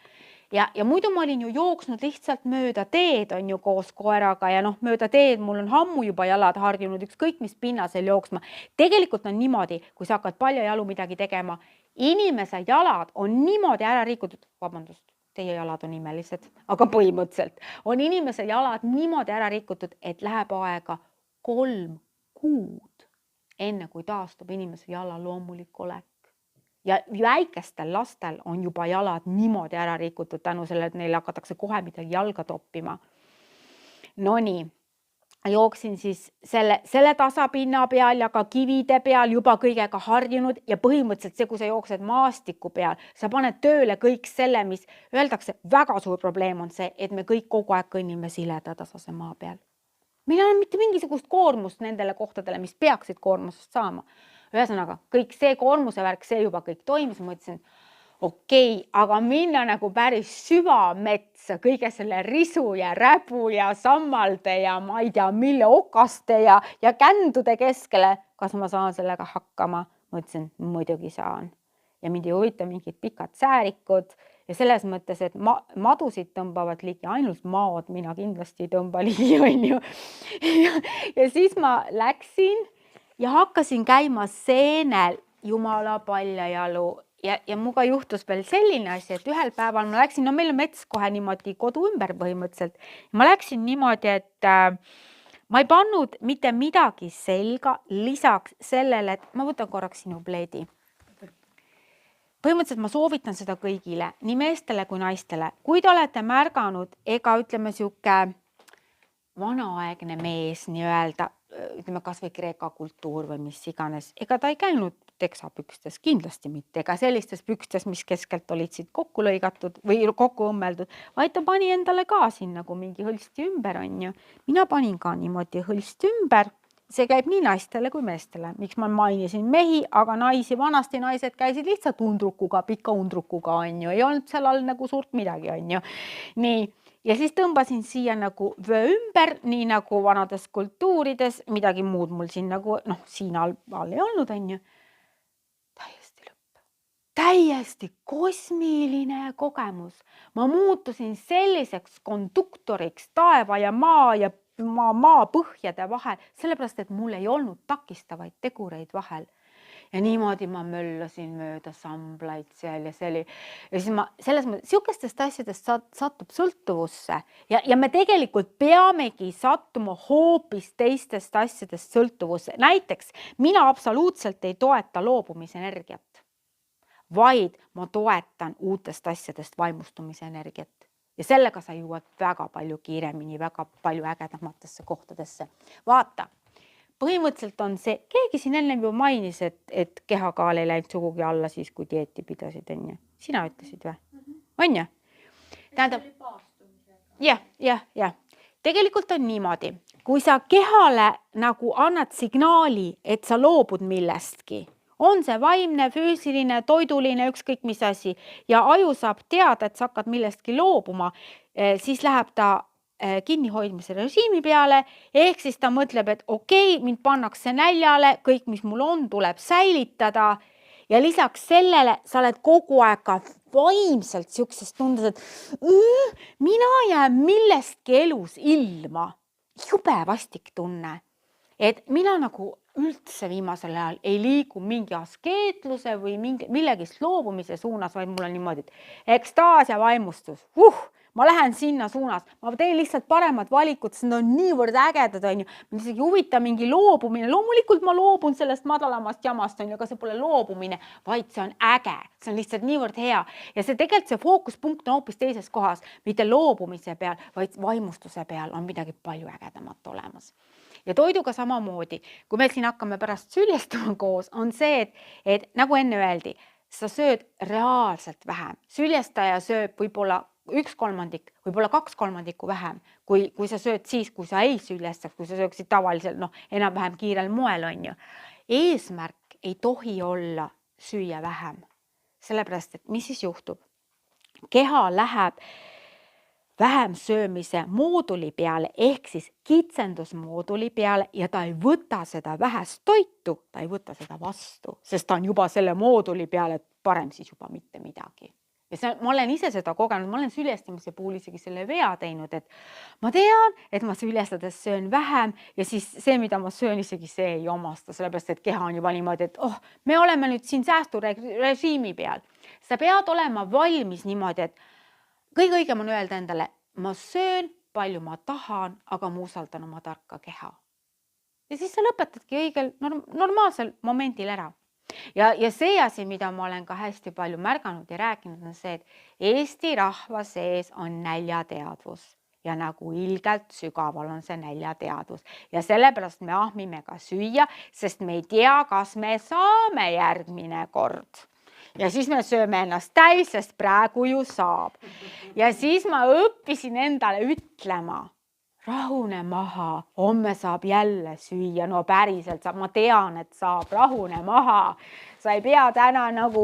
Ja muidu ma olin ju jooksnud lihtsalt mööda teed on ju koos koeraga ja noh, mööda teed mul on ammu juba jalad harjunud, ükskõik mis pinnasel jooksma. Tegelikult on niimoodi, kui sa hakkad palju jalu midagi tegema, inimese jalad on niimoodi ära rikutud, vabandust, teie jalad on imelised, aga põhimõtteliselt on inimese jalad niimoodi ära rikutud, et läheb aega 3 kuud, enne kui taastub inimese jala loomulik olek. Ja väikestel lastel on juba jalad niimoodi ära rikutud tänu sellele, et neile hakatakse kohe midagi jalga toppima. Nonii, jooksin siis selle tasapinna peal ja ka kivide peal juba kõigega harjunud ja põhimõtteliselt see, kui sa jooksed maastiku peal, sa paned tööle kõik selle, mis öeldakse, väga suur probleem on see, et me kõik kogu aeg kõnnime sileda tasase maa peal. Meil ei ole mitte mingisugust koormust nendele kohtadele, mis peaksid koormust saama. Ühesõnaga, kõik see koormuse värk, see juba kõik toimis, ma mõtlesin, okei, aga minna nagu päris süvametsa kõige selle risu ja räbu ja sammalde ja ma ei tea, mille okaste ja kändude keskele. Kas ma saan sellega hakkama? Mõtlesin, muidugi saan. Ja mind ei huvita mingid pikad säärikud ja selles mõttes, et madusid tõmbavad ligi ainult maod, mina kindlasti ei tõmba ligi, on ju. Ja siis ma läksin ja hakkasin käima seenel jumala paljajalu ja muga juhtus veel selline asi, et ühel päeval ma läksin, no meil on mets kohe niimoodi kodu ümber põhimõtteliselt. Ma läksin niimoodi, et ma ei pannud mitte midagi selga lisaks sellele, et ma võtan korraks sinu pleedi. Põhimõtteliselt ma soovitan seda kõigile, nii meestele kui naistele. Kui te olete märganud, ega ütleme siuke vanaaegne mees nii-öelda, ütleme kas või Kreeka kultuur või mis iganes, ega ta ei käinud teksapükstes, kindlasti mitte, ega sellistes pükstes, mis keskelt olid siit kokku lõigatud või kokku õmmeldud, vaid ta pani endale ka siin nagu mingi hõlsti ümber, on ju. Mina panin ka niimoodi hõlsti ümber, see käib nii naistele kui meestele, miks ma mainisin mehi, aga naisi, vanasti naised käisid lihtsalt undrukuga, pika undrukuga, on ju, ei olnud seal all nagu suurt midagi, on ju. Nii. Ja siis tõmbasin siia nagu vöö ümber, nii nagu vanades kultuurides, midagi muud mul siin nagu, noh, siin all ei olnud, on ju. Täiesti lõpp. Täiesti kosmiline kogemus. Ma muutusin selliseks konduktoriks taeva ja maa põhjade vahel, sellepärast, et mul ei olnud takistavaid tegureid vahel. Ja niimoodi ma möllasin mööda samblaid seal ja see oli. Ja siis ma selles mõttes, siukestest asjadest satub sõltuvusse ja me tegelikult peamegi sattuma hoopis teistest asjadest sõltuvusse. Näiteks mina absoluutselt ei toeta loobumisenergiat, vaid ma toetan uutest asjadest vaimustumise energiat. Ja sellega sa jõuad väga palju kiiremini, väga palju ägedamatesse kohtadesse. Vaata. Põhimõtteliselt on see, keegi siin enne juba mainis, et kehakaal ei läinud sugugi alla siis, kui dieeti pidasid, on ju. Sina ütlesid või? On ju? Tähendab, jah. Tegelikult on niimoodi, kui sa kehale nagu annad signaali, et sa loobud millestki, on see vaimne, füüsiline, toiduline, ükskõik mis asi ja aju saab teada, et sa hakkad millestki loobuma, siis läheb ta kinnihoidmise režiimi peale, ehk siis ta mõtleb, et okei, mind pannakse näljale, kõik, mis mul on, tuleb säilitada ja lisaks sellele sa oled kogu aeg ka vaimselt siukses tundes, et mina jään millestki elus ilma. Jube vastik tunne, et mina nagu üldse viimasel ajal ei liigu mingi askeetluse või millegist loobumise suunas, vaid mul on niimoodi, et ekstaas ja vaimustus, ma lähen sinna suunas, ma teen lihtsalt paremad valikud, sest need on niivõrd ägedad, on ju. Mind isegi huvita mingi loobumine. Loomulikult ma loobun sellest madalamast jamast, on ju, aga see pole loobumine, vaid see on äge. See on lihtsalt niivõrd hea. Ja see tegelikult see fookuspunkt on hoopis teises kohas, mitte loobumise peal, vaid vaimustuse peal on midagi palju ägedamat olemas. Ja toiduga samamoodi, kui meil siin hakkame pärast süljestama koos, on see, et nagu enne öeldi, sa sööd reaalselt vähem. Süljestaja sööb võib-olla 1/3, võib-olla 2/3 vähem, kui sa sööd siis, kui sa ei süljestaks, kui sa sööksid tavaliselt, enam-vähem kiirel moel, on ju. Eesmärk ei tohi olla süüa vähem. Sellepärast, et mis siis juhtub? Keha läheb vähem söömise mooduli peale ehk siis kitsendusmooduli peale ja ta ei võta seda vähest toitu, ta ei võta seda vastu, sest ta on juba selle mooduli peale, et parem siis juba mitte midagi. Ja see, ma olen ise seda kogenud, ma olen süljestamise puhul isegi selle vea teinud, et ma tean, et ma süljestades söön vähem ja siis see, mida ma söön, isegi see ei omasta, sellepärast et keha on juba niimoodi, et me oleme nüüd siin säästurežiimi peal. Sa pead olema valmis niimoodi, et kõige õigem on öelda endale, ma söön palju ma tahan, aga ma usaldan oma tarka keha. Ja siis sa lõpetadki õigel normaalsel momendil ära. Ja see asi, mida ma olen ka hästi palju märganud ja rääkinud, on see, et Eesti rahva sees on näljateadvus ja nagu ilgelt sügaval on see näljateadvus. Ja sellepärast me ahmime ka süüa, sest me ei tea, kas me saame järgmine kord. Ja siis me sööme ennast täis, sest praegu ju saab. Ja siis ma õppisin endale ütlema, rahune maha, homme saab jälle süüa, no päriselt saab, ma tean, et saab, rahune maha. Sa ei pea täna nagu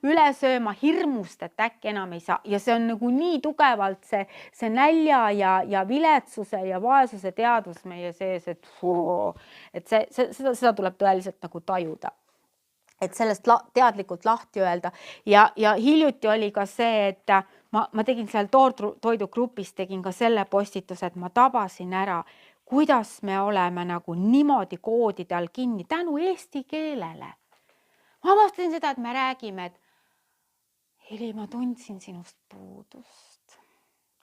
üle sööma hirmust, et äkki enam ei saa. Ja see on nagu nii tugevalt see nälja ja viletsuse ja vaesuse teadvus meie sees, et seda tuleb tõeliselt nagu tajuda. Et sellest teadlikult lahti öelda. Ja hiljuti oli ka see, et ma tegin seal toidugrupis, tegin ka selle postituse, et ma tabasin ära, kuidas me oleme nagu niimoodi koodide all kinni tänu eesti keelele. Ma avastasin seda, et me räägime, et Heli, ma tundsin sinust puudust.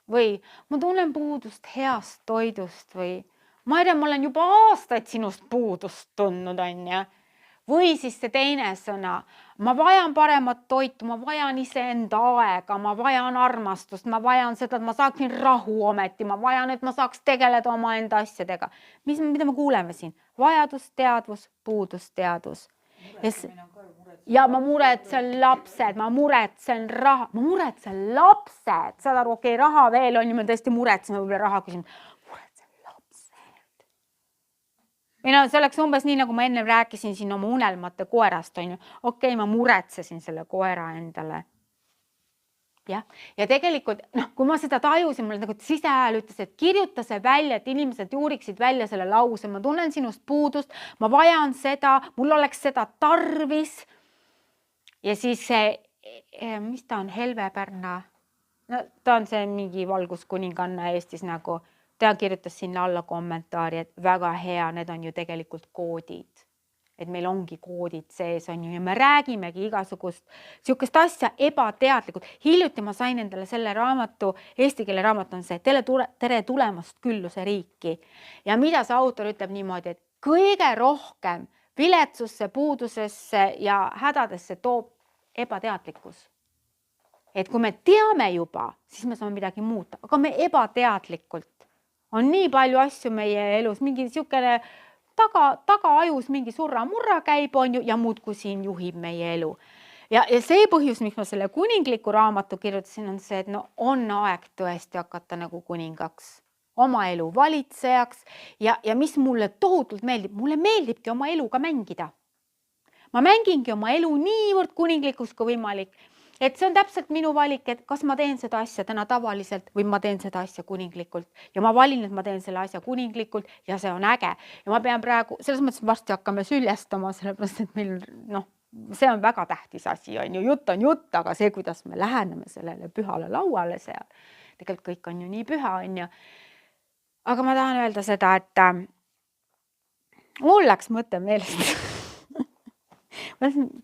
Või ma tunnen puudust heast toidust või ma ei tea, ma olen juba aastaid sinust puudust tundnud, on ja. Või siis see teine sõna, ma vajan paremat toitu, ma vajan iseenda aega, ma vajan armastust, ma vajan seda, et ma saaksin rahu ometi, ma vajan, et ma saaks tegeleda oma enda asjadega. Mida me kuuleme siin? Vajadusteadvus, puudusteadvus. Ja ma muretsen lapsed, ma muretsen raha, ma muretsen lapsed, saad aru, okei, raha veel on, me tõesti muretseme võib-olla raha küsimus. See oleks umbes nii, nagu ma enne rääkisin siin oma unelmate koerast, on ju. Okei, ma muretsesin selle koera endale. Ja tegelikult, kui ma seda tajusin, mul nagu sisehääl ütles, et kirjuta see välja, et inimesed juuriksid välja selle lause. Ma tunnen sinust puudust, ma vajan seda, mul oleks seda tarvis. Ja siis see, mis ta on, Helve Pärna? Ta on see mingi valguskuninganna Eestis nagu. Ta kirjutas sinna alla kommentaari, et väga hea, need on ju tegelikult koodid. Et meil ongi koodid sees, on ju, ja me räägimegi igasugust sihukest asja ebateadlikult. Hiljuti ma sain endale selle raamatu, eesti keele raamat on see Tere tulemast külluse riiki. Ja mida see autor ütleb niimoodi, et kõige rohkem viletsusse, puudusesse ja hädadesse toob ebateadlikkus. Et kui me teame juba, siis me saame midagi muuta, aga me ebateadlikult. On nii palju asju meie elus, mingi siukene tagaajus mingi surra-murra käib on ju ja muudkui siin juhib meie elu. Ja see põhjus, miks ma selle kuningliku raamatu kirjutasin, on see, et on aeg tõesti hakata nagu kuningaks, oma elu valitsejaks ja mis mulle tohutult meeldib, mulle meeldibki oma eluga mängida. Ma mängingi oma elu niivõrd kuninglikus kui võimalik. Et see on täpselt minu valik, et kas ma teen seda asja täna tavaliselt või ma teen seda asja kuninglikult. Ja ma valin, et ma teen selle asja kuninglikult ja see on äge. Ja ma pean praegu, selles mõttes varsti hakkame süljestama, sellepärast, et meil, see on väga tähtis asi, on ju, jutt on jutt, aga see, kuidas me läheneme sellele pühale lauale seal, tegelikult kõik on ju nii püha, on ju. Aga ma tahan öelda seda, et mul läks mõte meelest.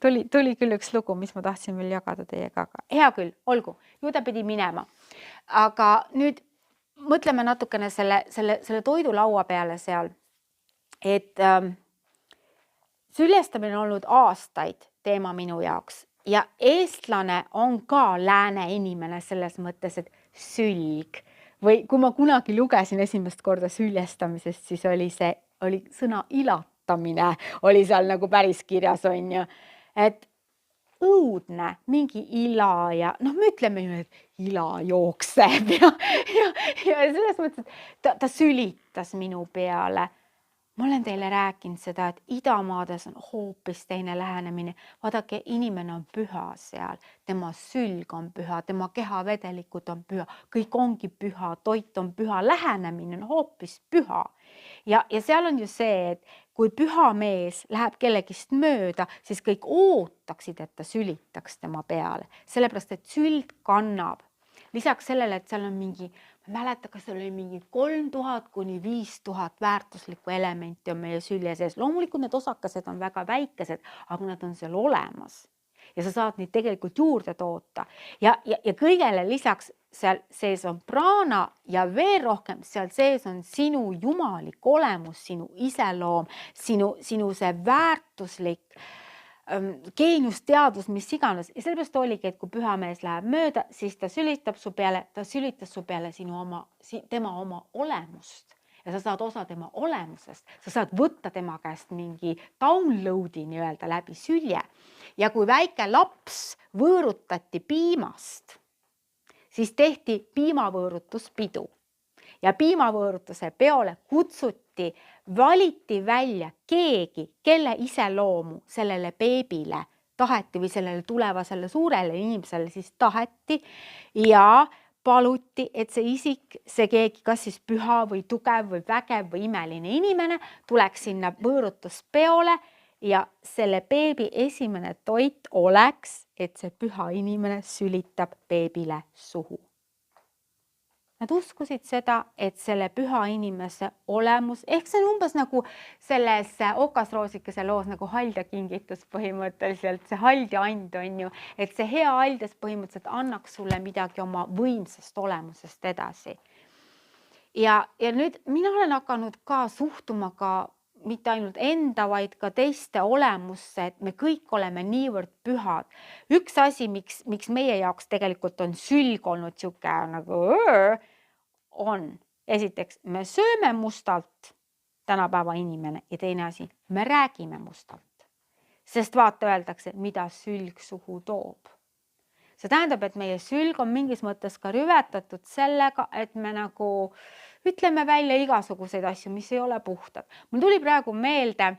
Tuli küll üks lugu, mis ma tahtsin veel jagada teiega, aga hea küll, olgu, ju ta pidi minema. Aga nüüd mõtleme natukene selle toidulaua peale seal, et süljestamine on olnud aastaid teema minu jaoks ja eestlane on ka lääne inimene selles mõttes, et sülg. Või kui ma kunagi lugesin esimest korda süljestamisest, siis oli sõna ilat. Oli seal nagu päris kirjas, on ju, et õudne, mingi ila ja me ütleme ju, et ila jookseb ja selles mõttes, et ta sülitas minu peale. ma olen teile rääkinud seda, et idamaades on hoopis teine lähenemine. Vaadake, inimene on püha seal, tema sülg on püha, tema kehavedelikud on püha, kõik ongi püha, toit on püha, lähenemine on hoopis püha. Ja seal on ju see, et kui püha mees läheb kellegist mööda, siis kõik ootaksid, et ta sülitaks tema peale, sellepärast et sült kannab. Lisaks sellele, et seal on mingi, ma ei mäleta, kas seal oli mingi 3000 kuni 5000 väärtuslikku elementi on meie sülje sees. Loomulikult need osakesed on väga väikesed, aga nad on seal olemas. Ja sa saad neid tegelikult juurde toota. Ja kõigele lisaks seal sees on praana ja veel rohkem seal sees on sinu jumalik olemus, sinu iseloom, sinu see väärtuslik geeniusteadus, mis iganes. Ja sellepärast oligi, et kui püha mees läheb mööda, siis ta sülitab su peale, ta sülitas su peale tema oma olemust. Ja sa saad osa tema olemusest. Sa saad võtta tema käest mingi downloadi nii-öelda läbi sülje. Ja kui väike laps võõrutati piimast, siis tehti piimavõõrutuspidu. Ja piimavõõrutuse peole valiti välja keegi, kelle iseloomu sellele beebile taheti või sellele tulevasele suurele inimesele siis taheti ja paluti, et see isik, see keegi, kas siis püha või tugev või vägev või imeline inimene tuleks sinna võõrutuspeole ja selle beebi esimene toit oleks, et see püha inimene sülitab beebile suhu. Nad uskusid seda, et selle püha inimese olemus, ehk see on umbes nagu selles okasroosikese loos nagu haldja kingitus põhimõtteliselt, see haldja and on ju, et see hea haldes põhimõtteliselt annaks sulle midagi oma võimsast olemusest edasi. Ja nüüd mina olen hakanud ka suhtuma ka mitte ainult enda, vaid ka teiste olemusse, et me kõik oleme niivõrd pühad. Üks asi, miks meie jaoks tegelikult on sülg olnud siuke nagu on. Esiteks, me sööme mustalt, tänapäeva inimene, ja teine asi, me räägime mustalt. Sest vaata, öeldakse, mida sülg suhu toob. See tähendab, et meie sülg on mingis mõttes ka rüvetatud sellega, et me nagu ütleme välja igasuguseid asju, mis ei ole puhtad. Mul tuli praegu meelde,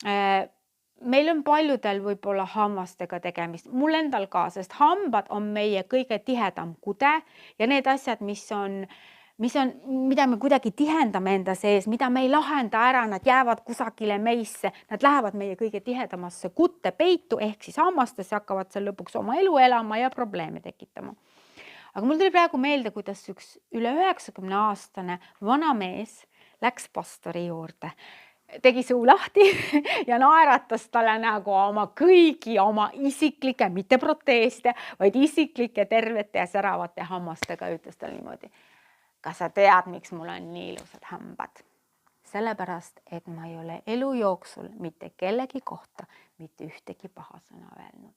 meil on paljudel võib-olla hammastega tegemist, mul endal ka, sest hambad on meie kõige tihedam kude ja need asjad, mida me kuidagi tihendame enda sees, mida me ei lahenda ära, nad jäävad kusagile meisse, nad lähevad meie kõige tihedamasse kutte peitu, ehk siis hammastesse hakkavad seal lõpuks oma elu elama ja probleeme tekitama. Aga mul tuli praegu meelde, kuidas üks üle 90-aastane vana mees läks pastori juurde, tegi suu lahti ja naeratas talle nagu oma kõigi oma isiklike, mitte proteeste, vaid isiklike tervete ja säravate hammastega, ütles talle niimoodi. Kas sa tead, miks mul on nii ilusad hambad? Sellepärast, et ma ei ole elu jooksul mitte kellegi kohta mitte ühtegi paha sõna öelnud.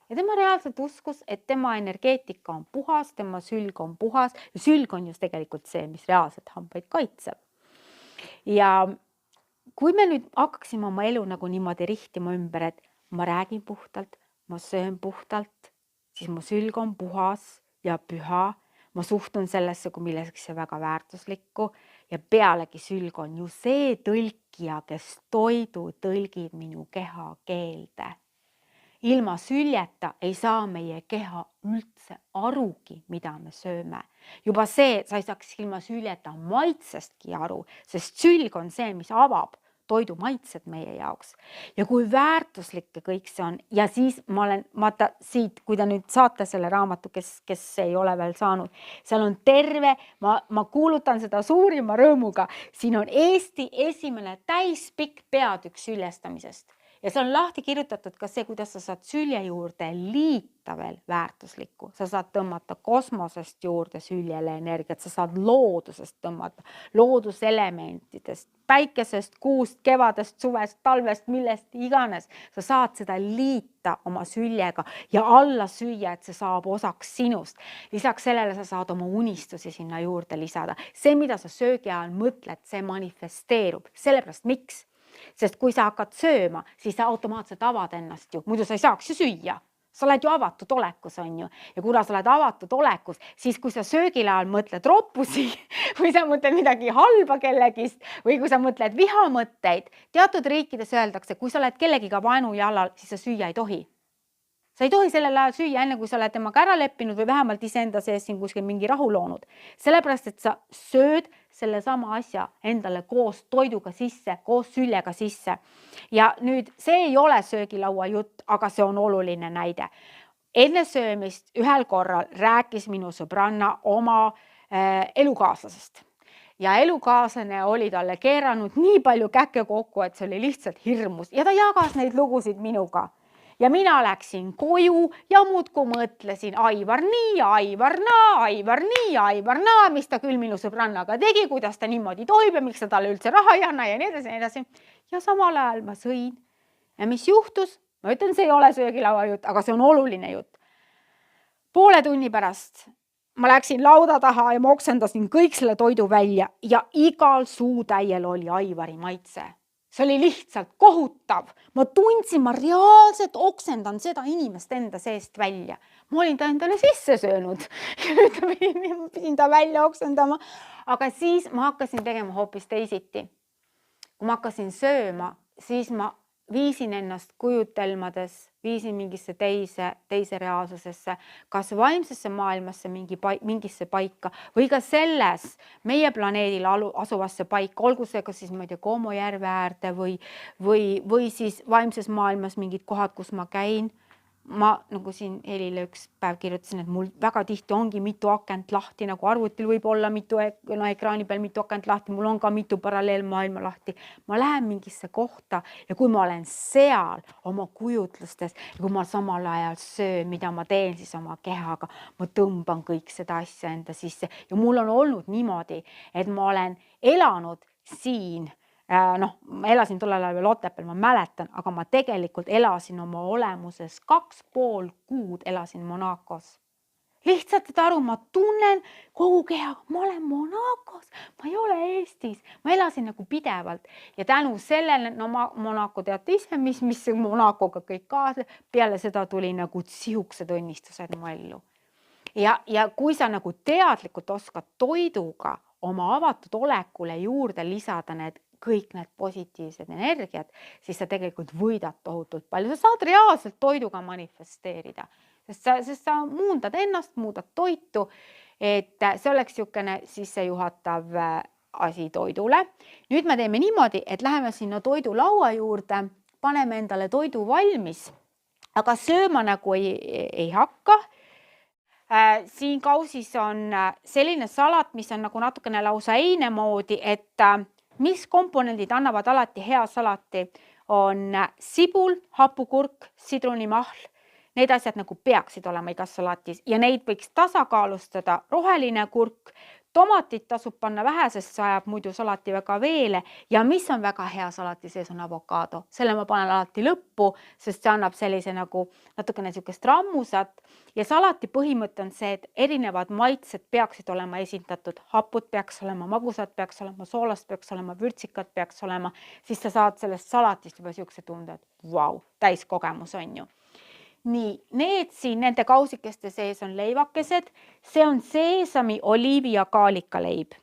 Ja tema reaalselt uskus, et tema energeetika on puhas, tema sülg on puhas ja sülg on just tegelikult see, mis reaalselt hambaid kaitseb. Ja kui me nüüd hakkaksime oma elu nagu niimoodi rihtima ümber, et ma räägin puhtalt, ma söön puhtalt, siis mu sülg on puhas ja püha. Ma suhtun sellesse kui milleseks väga väärtuslikku ja pealegi sülg on ju see tõlkija, kes toidu tõlgib minu keha keelde. Ilma süljeta ei saa meie keha üldse arugi, mida me sööme. Juba see, sa ei saaks ilma süljeta maitsestki aru, sest sülg on see, mis avab toidu maitsed meie jaoks. Ja kui väärtuslik kõik see on ja siis ma olen, vaata siit, kui te nüüd saate selle raamatu, kes ei ole veel saanud, seal on terve, ma kuulutan seda suurima rõõmuga, siin on Eesti esimene täispikk peatükk süljestamisest. Ja see on lahti kirjutatud ka see, kuidas sa saad sülje juurde liita veel väärtuslikku. Sa saad tõmmata kosmosest juurde süljele energiat, sa saad loodusest tõmmata, looduselementidest, päikesest, kuust, kevadest, suvest, talvest, millest iganes. Sa saad seda liita oma süljega ja alla süüa, et see saab osaks sinust. Lisaks sellele sa saad oma unistusi sinna juurde lisada. See, mida sa söögi ajal mõtled, see manifesteerub. Sellepärast miks? Sest kui sa hakkad sööma, siis sa automaatselt avad ennast ju, muidu sa ei saaks ju süüa. sa oled ju avatud olekus, on ju. Ja kuna sa oled avatud olekus, siis kui sa söögile ajal mõtled roppusi või sa mõtled midagi halba kellegist või kui sa mõtled vihamõtteid, teatud riikides öeldakse, kui sa oled kellegiga vaenujalal, siis sa süüa ei tohi. Sa ei tohi sellel ajal süüa enne, kui sa oled temaga ära leppinud või vähemalt iseenda sees siin kuskil mingi rahu loonud. Sellepärast, et sa sööd selle sama asja endale koos toiduga sisse, koos süllega sisse. Ja nüüd see ei ole söögilaua jutt, aga see on oluline näide. Enne söömist ühel korral rääkis minu sõbranna oma elukaaslasest. Ja elukaaslane oli talle keeranud nii palju käkke kokku, et see oli lihtsalt hirmus. Ja ta jagas neid lugusid minuga. Ja mina läksin koju ja muudku mõtlesin Aivar nii, Aivar naa, Aivar nii, Aivar naa, mis ta küll minu sõbrannaga tegi, kuidas ta niimoodi toib ja miks ta talle üldse raha ei anna ja nii edasi, nii edasi. Ja samal ajal ma sõin. Ja mis juhtus? Ma ütlen, see ei ole söögilaua jutt, aga see on oluline jutt. Poole tunni pärast ma läksin lauda taha ja ma oksendasin kõik selle toidu välja ja igal suutäiel oli Aivari maitse. See oli lihtsalt kohutav. Ma tundsin, ma reaalselt oksendan seda inimest enda seest välja. Ma olin ta endale sisse söönud ja nüüd pidin ta välja oksendama. Aga siis ma hakkasin tegema hoopis teisiti. Kui ma hakkasin sööma, siis ma viisin ennast kujutelmades, viisin mingisse teise reaalsusesse, kas vaimsesse maailmasse mingisse paika või ka selles meie planeedil asuvasse paika, olgu see kas siis Como järve äärde või siis vaimses maailmas mingid kohad, kus ma käin. Ma nagu siin Helile üks päev kirjutasin, et mul väga tihti ongi mitu akent lahti, nagu arvutil võib olla mitu ekraani peal mitu akent lahti, mul on ka mitu paralleelmaailma lahti. Ma lähen mingisse kohta ja kui ma olen seal oma kujutlustes ja kui ma samal ajal söön, mida ma teen siis oma kehaga, ma tõmban kõik seda asja enda sisse. Ja mul on olnud niimoodi, et ma olen elanud siin. Ma elasin tollel ajal veel Otepääl, ma mäletan, aga ma tegelikult elasin oma olemuses 2,5 kuud elasin Monacos. Lihtsalt, et aru, ma tunnen kogu kehaga, ma olen Monacos, ma ei ole Eestis. Ma elasin nagu pidevalt ja tänu sellele, Monaco teate ise, mis Monacoga kõik kaasa, peale seda tuli nagu sihukesed õnnistused mu ellu. Ja kui sa nagu teadlikult oskad toiduga oma avatud olekule juurde lisada kõik need positiivsed energiat, siis sa tegelikult võidad tohutult palju. Sa saad reaalselt toiduga manifesteerida, sest sa muundad ennast, muudad toitu, et see oleks niisugune sissejuhatav asi toidule. Nüüd me teeme niimoodi, et läheme sinna toidulaua juurde, paneme endale toidu valmis, aga sööma nagu ei hakka. Siin kausis on selline salat, mis on nagu natukene lausa eine moodi, et mis komponendid annavad alati hea salati, on sibul, hapukurk, sidrunimahl. Need asjad nagu peaksid olema igas salatis ja neid võiks tasakaalustada roheline kurk. Tomatit tasub panna vähe, sest see ajab muidu salati väga veele ja mis on väga hea salati sees on avokaado. Selle ma panen alati lõppu, sest see annab sellise nagu natukene niisugust rammusat ja salati põhimõte on see, et erinevad maitsed peaksid olema esindatud. Hapud peaks olema, magusad peaks olema, soolast peaks olema, vürtsikad peaks olema, siis sa saad sellest salatist juba niisuguse tunde, et vau, täiskogemus on ju. Nii, need siin, nende kausikeste sees on leivakesed, see on seesami, oliivi ja kaalikaleib.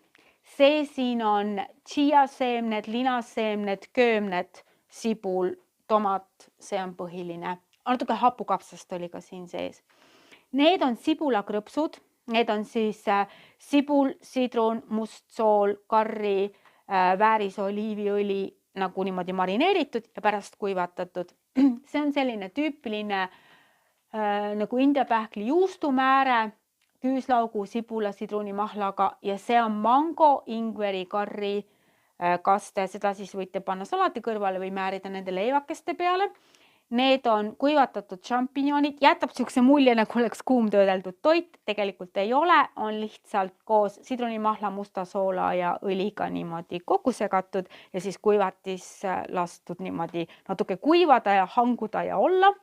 See siin on chia-seemned, linaseemned, köömned, sibul, tomat, see on põhiline. Natuke hapukapsast oli ka siin sees. Need on sibulakrõpsud, need on siis sibul, sidrun, mustsool, karri, vääris oliiviõli nagu niimoodi marineeritud ja pärast kuivatatud. See on selline tüüpiline nagu India pähkli juustumääre, küüslaugu, sibula, sidrunimahlaga ja see on mango, ingveri, karri kaste. Seda siis võite panna salati kõrvale või määrida nende leivakeste peale. Need on kuivatatud šampinjonid, jätab niisuguse mulje, nagu oleks kuumtöödeldud toit, tegelikult ei ole, on lihtsalt koos sidrunimahla, musta soola ja õliga niimoodi kokku segatud ja siis kuivatis lastud niimoodi natuke kuivada ja hanguda ja olla.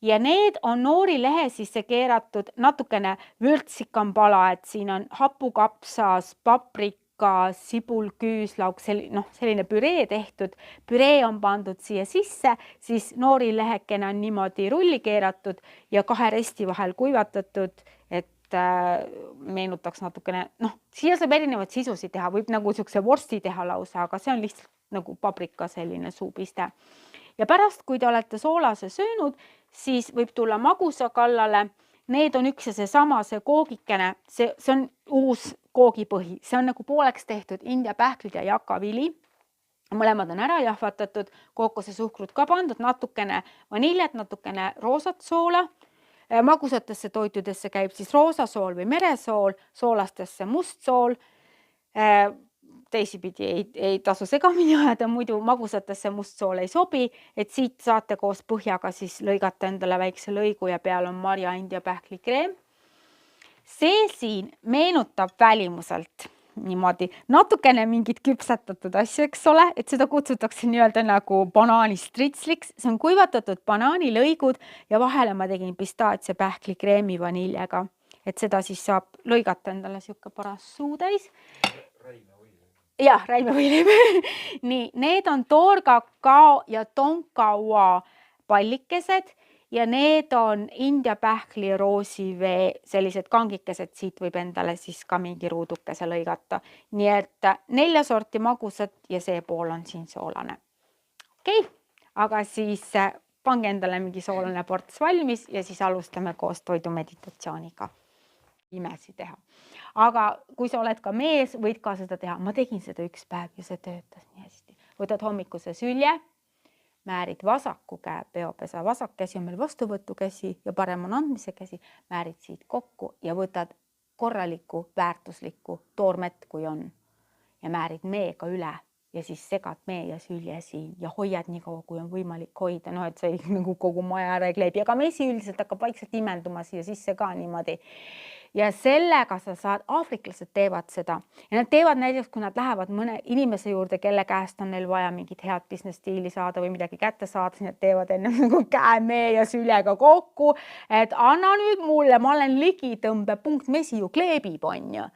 Ja need on noorilehe sisse keeratud natukene vürtsikam pala, et siin on hapukapsas, paprika, sibul, küüslauk, selline püree tehtud. Püree on pandud siia sisse, siis noorilehekene on niimoodi rulli keeratud ja 2 resti vahel kuivatatud, et meenutaks natukene, siia saab erinevaid sisusid teha, võib nagu niisuguse vorsti teha lausa, aga see on lihtsalt nagu paprika selline suupiste. Ja pärast, kui te olete soolase söönud, siis võib tulla magusa kallale. Need on üks ja seesama, see koogikene, see on uus koogipõhi, see on nagu pooleks tehtud India pähklid ja jakavili. Mõlemad on ära jahvatatud, kookossuhkrut ka pandud, natukene vaniljet, natukene roosat soola. Magusatesse toitudesse käib siis roosasool või meresool, soolastesse mustsool. Teisipidi ei tasu segamini ajada, muidu magusatesse mustsool ei sobi, et siit saate koos põhjaga siis lõigata endale väikse lõigu ja peal on marja India pähklikreem. See siin meenutab välimuselt niimoodi natukene mingit küpsetatud asju, eks ole, et seda kutsutakse nii-öelda nagu banaanistritsliks. See on kuivatatud banaanilõigud ja vahele ma tegin pistaatsia pähklikreemi vaniljega, et seda siis saab lõigata endale siuke paras suutäis. Jah, räimevõileib. Nii, need on toorkakao ja tonkaua pallikesed ja need on India pähkli roosivee sellised kangikesed, siit võib endale siis ka mingi ruudukese lõigata. Nii et 4 sorti magusat ja see pool on siin soolane. Okei, aga siis pange endale mingi soolane ports valmis ja siis alustame koos toidumeditatsiooniga. Imesi teha. Aga kui sa oled ka mees, võid ka seda teha. Ma tegin seda üks päev ja see töötas nii hästi. Võtad hommikuse sülje, määrid vasaku käe, peopesa vasak käsi on meil vastuvõtukäsi ja parem on andmise käsi. Määrid siit kokku ja võtad korralikku, väärtuslikku toormett, kui on. Ja määrid meega üle ja siis segad mee ja sülje siin ja hoiad nii kaua, kui on võimalik hoida. Et see nagu kogu maja ära ei kleebi. Aga mesi üldiselt hakkab vaikselt imelduma siia sisse ka niimoodi. Ja sellega sa saad, aafriklased teevad seda ja nad teevad näiteks, kui nad lähevad mõne inimese juurde, kelle käest on neil vaja mingit head business stiili saada või midagi kätte saada, siis nad teevad enne nagu käe, mee ja sülega kokku, et anna nüüd mulle, ma olen ligitõmbepunkt, mesi ju kleebib, on ju.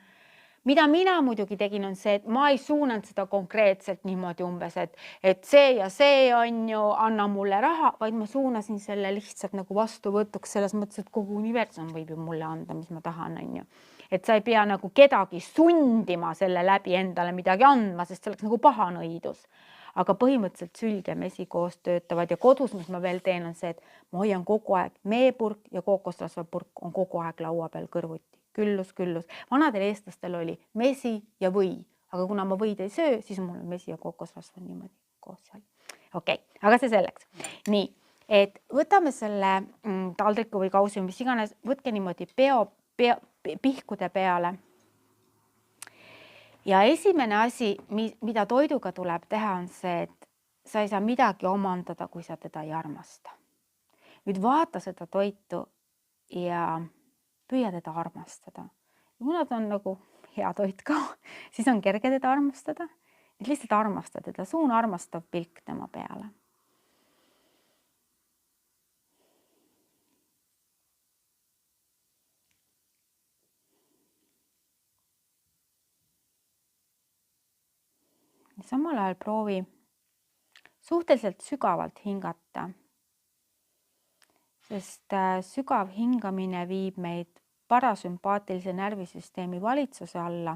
Mida mina muidugi tegin on see, et ma ei suunanud seda konkreetselt niimoodi umbes, et see ja see on ju, anna mulle raha, vaid ma suunasin selle lihtsalt nagu vastuvõtuks selles mõttes, et kogu universum võib ju mulle anda, mis ma tahan, on ju. Et sa ei pea nagu kedagi sundima selle läbi endale midagi andma, sest see oleks nagu pahanõidus. Aga põhimõtteliselt sülg ja mesi koos töötavad ja kodus, mis ma veel teen, on see, et ma hoian kogu aeg meepurk ja kookosrasvapurk on kogu aeg laua peal kõrvuti. Küllus. Vanadel eestlastel oli mesi ja või, aga kuna ma võid ei söö, siis mul on mesi ja kookosrasv on niimoodi koos seal. Okei, aga see selleks. Nii, et võtame selle taldriku või kausi, mis iganes, võtke niimoodi pihkude peale. Ja esimene asi, mida toiduga tuleb teha, on see, et sa ei saa midagi omandada, kui sa teda ei armasta. Nüüd vaata seda toitu ja püüa teda armastada. Ja kuna ta on nagu hea toit ka, siis on kerge teda armastada. Et lihtsalt armasta teda, suun armastav pilk tema peale. Ja samal ajal proovi suhteliselt sügavalt hingata. Sest sügav hingamine viib meid parasümpaatilise närvisüsteemi valitsuse alla,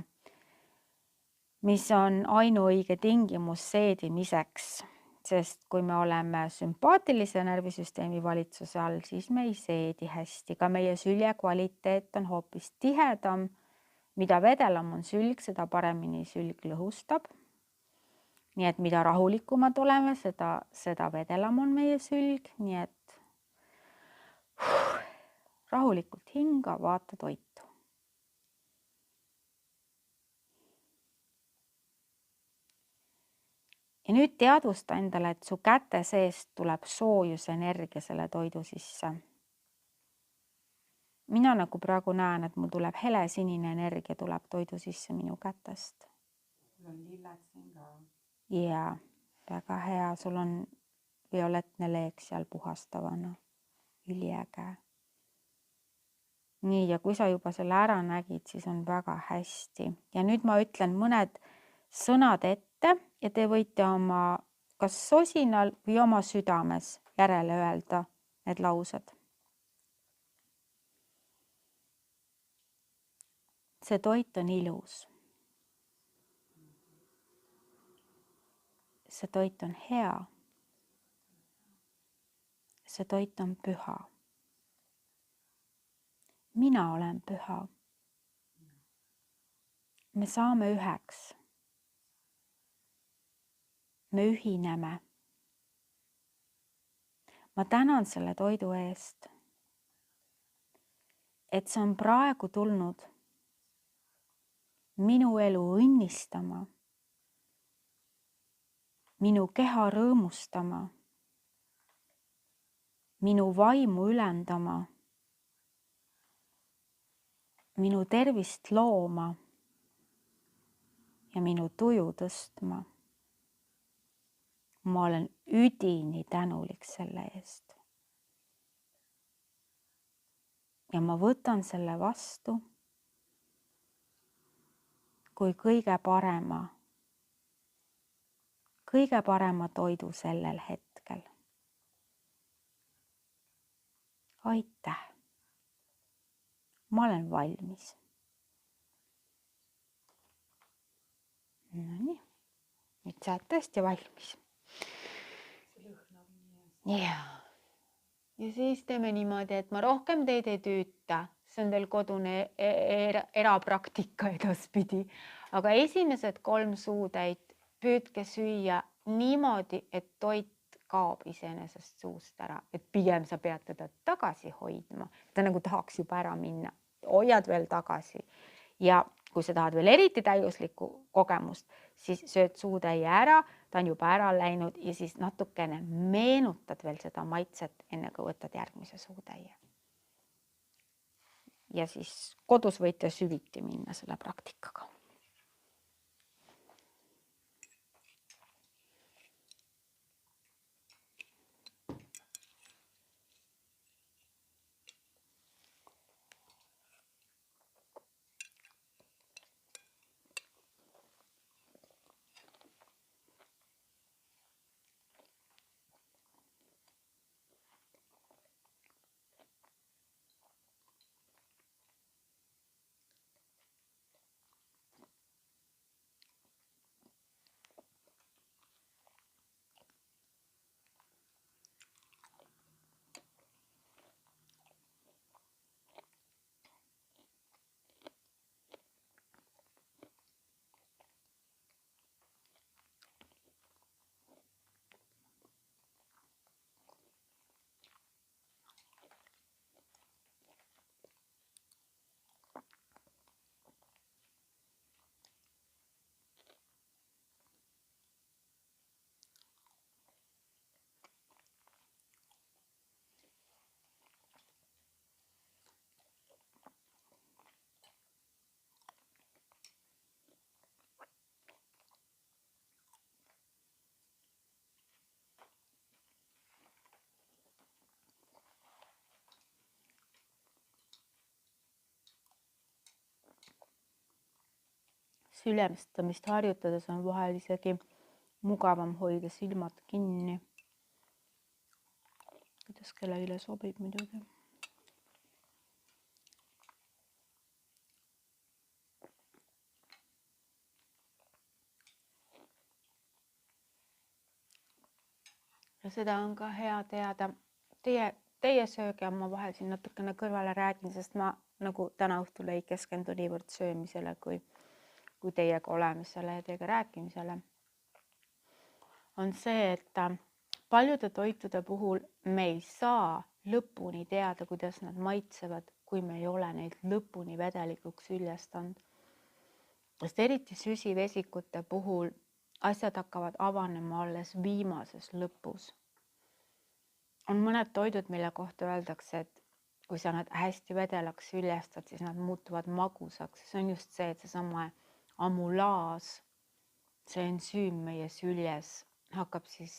mis on ainuõige tingimus seedimiseks, sest kui me oleme sümpaatilise närvisüsteemi valitsuse all, siis me ei seedi hästi. Ka meie sülje kvaliteet on hoopis tihedam. Mida vedelam on sülg, seda paremini sülg lõhustab. Nii et mida rahulikumad oleme, seda vedelam on meie sülg, nii et rahulikult hinga, vaata toitu. Ja nüüd teadvusta endale, et su käte seest tuleb soojusenergia selle toidu sisse. Mina nagu praegu näen, et mul tuleb helesinine energia tuleb toidu sisse minu kätest. Sul on lilled siin ka. Jaa, väga hea. Sul on violetne leek seal puhastavana. Üliäge. nii, ja kui sa juba selle ära nägid, siis on väga hästi. Ja nüüd ma ütlen mõned sõnad ette ja te võite oma kas sosinal või oma südames järele öelda need laused. See toit on ilus. See toit on hea. See toit on püha. Mina olen püha. Me saame üheks. Me ühineme. Ma tänan selle toidu eest, et see on praegu tulnud minu elu õnnistama, minu keha rõõmustama, minu vaimu ülendama, minu tervist looma ja minu tuju tõstma. Ma olen üdini tänulik selle eest. Ja ma võtan selle vastu kui kõige parema toidu sellel hetkel. Aitäh. Ma olen valmis. No nii, nüüd sa oled tõesti valmis. Ja siis teeme niimoodi, et ma rohkem teid ei tüüta. See on teil kodune erapraktika edaspidi. Aga esimesed 3 suutäit püüdke süüa niimoodi, et toit kaob iseenesest suust ära. Et pigem sa pead teda tagasi hoidma. Ta nagu tahaks juba ära minna. Hoiad veel tagasi. Ja kui sa tahad veel eriti täiuslikku kogemust, siis sööd suutäie ära, ta on juba ära läinud ja siis natukene meenutad veel seda maitset, enne kui võtad järgmise suutäie. Ja siis kodus võite süviti minna selle praktikaga. Sülemestamist harjutades on vahel isegi mugavam hoida silmad kinni. Kuidas kellelegi sobib muidugi. Ja seda on ka hea teada. Teie sööge ja ma vahel siin natukene kõrvale räägin, sest ma nagu täna õhtul ei keskendu niivõrd söömisele kui teiega olemisele ja teiega rääkimisele, on see, et paljude toitude puhul me ei saa lõpuni teada, kuidas nad maitsevad, kui me ei ole neid lõpuni vedelikuks süljestanud. Sest eriti süsivesikute puhul asjad hakkavad avanema alles viimases lõpus. On mõned toidud, mille kohta öeldakse, et kui sa nad hästi vedelaks süljestad, siis nad muutuvad magusaks. See on just see, et seesama amulaas, see ensüüm meie süljes hakkab siis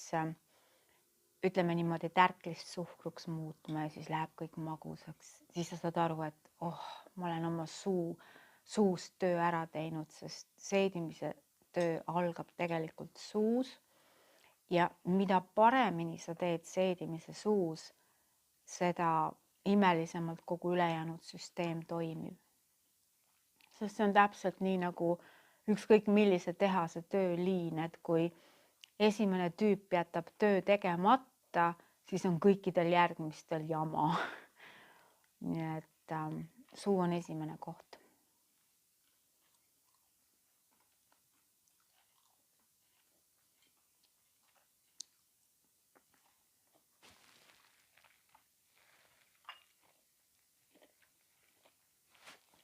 ütleme niimoodi tärklist suhkruks muutma ja siis läheb kõik magusaks, siis sa saad aru, et ma olen oma suust töö ära teinud, sest seedimise töö algab tegelikult suus ja mida paremini sa teed seedimise suus, seda imelisemalt kogu ülejäänud süsteem toimib. Sest see on täpselt nii nagu ükskõik millise tehase tööliin, et kui esimene tüüp jätab töö tegemata, siis on kõikidel järgmistel jama. Nii et suu on esimene koht.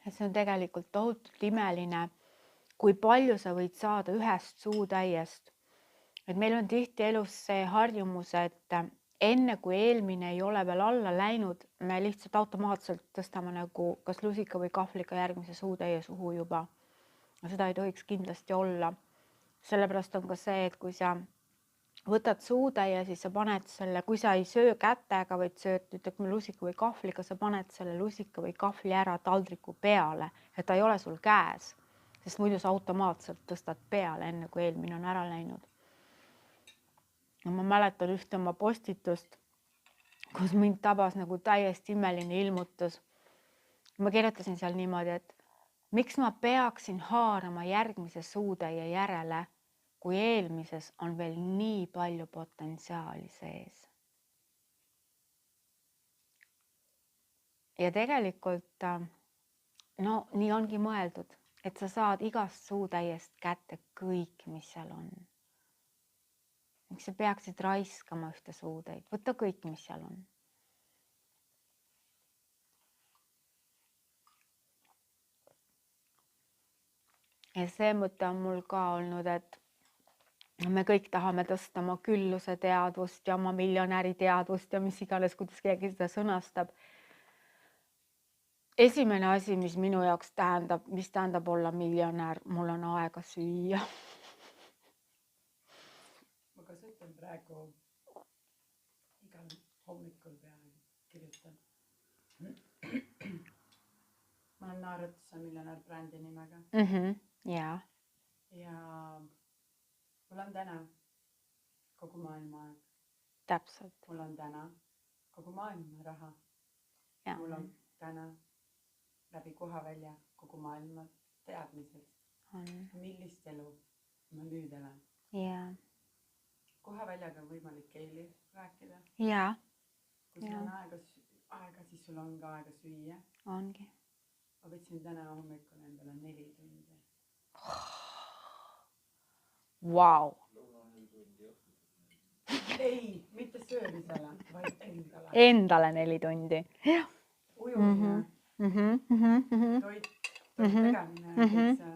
Ja see on tegelikult tohutult imeline, kui palju sa võid saada ühest suutäiest. Et meil on tihti elus see harjumus, et enne kui eelmine ei ole veel alla läinud, me lihtsalt automaatselt tõstame nagu kas lusika või kahvliga järgmise suutäie suhu juba. Seda ei tohiks kindlasti olla. Sellepärast on ka see, et kui sa võtad suutäie, siis sa paned selle, kui sa ei söö kätega, vaid sööd ütleme lusika või kahvliga, sa paned selle lusika või kahvli ära taldriku peale, et ta ei ole sul käes, sest muidu sa automaatselt tõstad peale, enne kui eelmine on ära läinud. Ma mäletan ühte oma postitust, kus mind tabas nagu täiesti imeline ilmutus. Ma kirjutasin seal niimoodi, et miks ma peaksin haarama järgmise suutäie järele, kui eelmises on veel nii palju potentsiaali sees. Ja tegelikult nii ongi mõeldud, et sa saad igast suutäiest kätte kõik, mis seal on. Miks sa peaksid raiskama ühte suutäit? Võta kõik, mis seal on. Ja see mõte on mul ka olnud, et me kõik tahame tõsta oma külluse teadvust ja oma miljonäri teadvust ja mis iganes, kuidas keegi seda sõnastab. Esimene asi, mis minu jaoks tähendab, mis tähendab olla miljonär, mul on aega süüa. Ma kasutan praegu igal hommikul peale kirjutan. Ma olen naerutusa miljonär brändi nimega. Ja. Ja mul on täna kogu maailma aeg. Täpselt. Mul on täna kogu maailma raha. Ja. Mul on täna läbi kohavälja kogu maailma teadmised, millist elu ma nüüd elan. Ja. Kohaväljaga on võimalik keeli rääkida. Ja. Kui sul on aega, siis sul on ka aega süüa. Ongi. Ma võtsin täna hommikul endale 4 tundi. Wow. Ei, mitte söömisele, vaid endale. Endale 4 tundi. Ujumine, toit tegemine, kõik see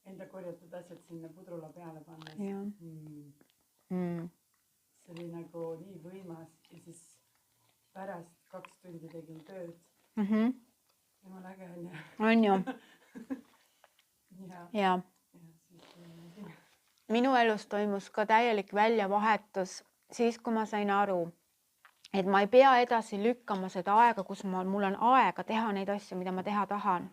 enda korjatud asjad sinna pudrula peale pannes. See oli nagu nii võimas ja siis pärast 2 tundi tegin tööd. Jumal äge on ju. On ju. Ja. Minu elus toimus ka täielik väljavahetus siis, kui ma sain aru, et ma ei pea edasi lükkama seda aega, kus mul on aega teha neid asju, mida ma teha tahan.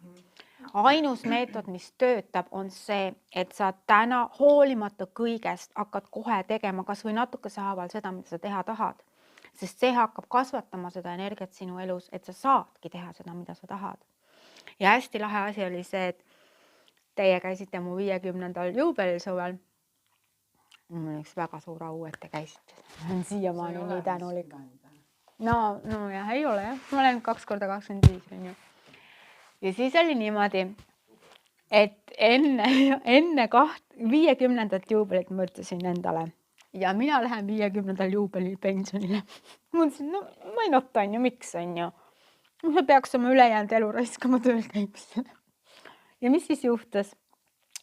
Ainus meetod, mis töötab, on see, et sa täna hoolimata kõigest hakkad kohe tegema kas või natukese haaval seda, mida sa teha tahad. Sest see hakkab kasvatama seda energiat sinu elus, et sa saadki teha seda, mida sa tahad. Ja hästi lahe asi oli see, et teie käisite mu 50. juubelil suvel. Mul on üks väga suur au, et te käisite. Ma olen siiamaani nii tänulik. No jah, ei ole jah. Ma olen 2x25 on ju. Ja siis oli niimoodi, et enne 50. juubelit ma ütlesin endale ja mina lähen 50. juubelil pensionile. Ma ütlesin, no ma ei nota on ju, miks on ju. Ma peaks oma ülejäänud elu raiskama tööl käimisele. Ja mis siis juhtus?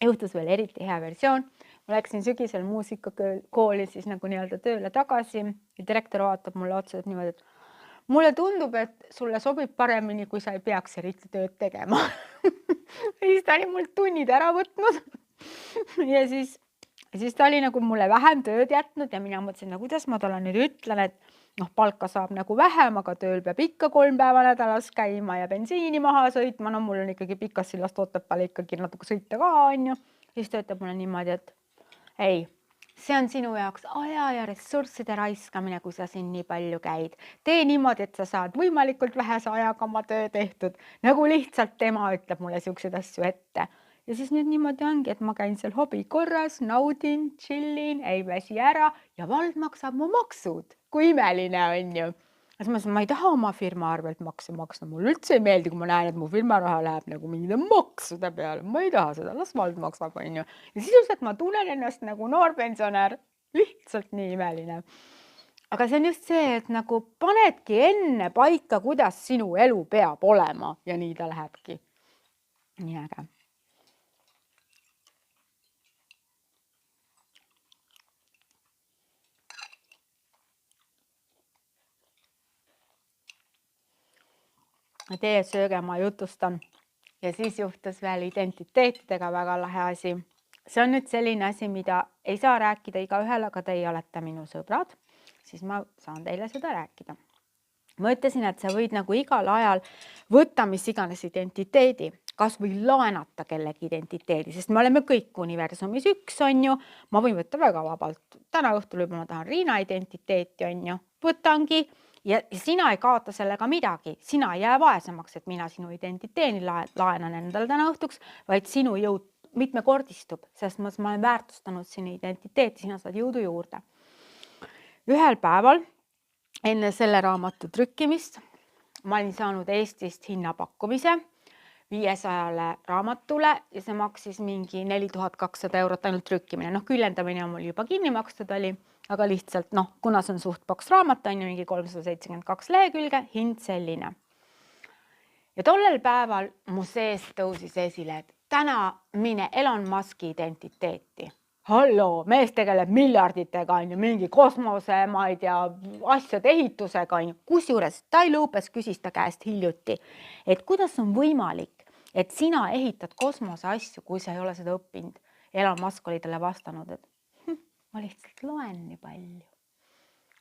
Juhtus veel eriti hea versioon. Ma läksin sügisel muusikakooli siis nagu nii-öelda tööle tagasi ja direktor vaatab mulle otsa niimoodi, et mulle tundub, et sulle sobib paremini, kui sa ei peaks eriti tööd tegema. Ja siis ta oli mult tunnid ära võtnud. Ja siis Ja siis ta oli nagu mulle vähem tööd jätnud ja mina mõtlesin, no kuidas ma talle nüüd ütlen, et noh, palka saab nagu vähem, aga tööl peab ikka 3 päeva nädalas käima ja bensiini maha sõitma. No mul on ikkagi Pikassillast Otepääle ikkagi natuke sõita ka, on ju. Siis ta ütleb mulle niimoodi, et ei, see on sinu jaoks aja ja ressursside raiskamine, kui sa siin nii palju käid. Tee niimoodi, et sa saad võimalikult vähese ajaga oma töö tehtud. Nagu lihtsalt tema ütleb mulle siukseid asju ette. Ja siis nüüd niimoodi ongi, et ma käin seal hobi korras, naudin, chillin, ei väsi ära ja vald maksab mu maksud. Kui imeline on ju. Ma ei taha oma firma arvelt makse maksta. Mulle üldse ei meeldi, kui ma näen, et mu firma raha läheb nagu mingide maksude peale. Ma ei taha seda, las vald maksab, on ju. Ja sisuliselt ma tunnen ennast nagu noorpensionär. Lihtsalt nii imeline. Aga see on just see, et nagu panedki enne paika, kuidas sinu elu peab olema ja nii ta lähebki. Nii äge. Teie sööge, ma jutustan. Ja siis juhtus veel identiteetidega väga lahe asi. See on nüüd selline asi, mida ei saa rääkida igaühel, aga teie olete minu sõbrad. Siis ma saan teile seda rääkida. Ma ütlesin, et sa võid nagu igal ajal võtta mis iganes identiteedi, kas või laenata kellegi identiteedi, sest me oleme kõik universumis üks, on ju. Ma võin võtta väga vabalt. Täna õhtul juba ma tahan Riina identiteeti, on ju. Võtangi. Ja sina ei kaota sellega midagi, sina ei jää vaesemaks, et mina sinu identiteeni laenan endale täna õhtuks, vaid sinu jõud mitmekordistub, sest ma olen väärtustanud sinu identiteeti, sina saad jõudu juurde. Ühel päeval enne selle raamatu trükkimist ma olin saanud Eestist hinnapakkumise 500 raamatule ja see maksis mingi 4200 € ainult trükkimine. Noh, küljendamine on mul juba kinni makstud oli. Aga lihtsalt, noh, kuna see on suht paks raamat, on ju mingi 372 lehekülge, hind selline. Ja tollel päeval mu sees tõusis esile, et täna mine Elon Muski identiteeti. Hallo, mees tegeleb miljarditega, on ju, mingi kosmose, ma ei tea, asjade ehitusega, on ju. Kusjuures Tai Lopez küsis ta käest hiljuti, et kuidas on võimalik, et sina ehitad kosmose asju, kui sa ei ole seda õppinud. Elon Musk oli talle vastanud, et ma lihtsalt loen nii palju.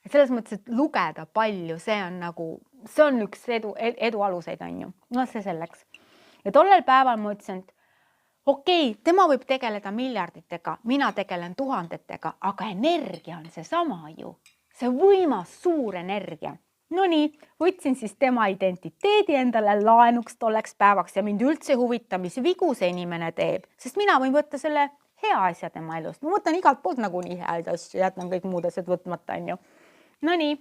Et selles mõttes, et lugeda palju, see on üks edu aluseid, on ju. No see selleks. Ja tollel päeval ma ütlesin, et okei, tema võib tegeleda miljarditega, mina tegelen tuhandetega, aga energia on see sama ju. See võimas suur energia. No nii, võtsin siis tema identiteedi endale laenuks tolleks päevaks ja mind üldse huvita, mis vigu see inimene teeb, sest mina võin võtta selle hea asja tema elust. Ma võtan igalt poolt nagu nii häid asju, jätan kõik muud asjad võtmata, on ju. No nii.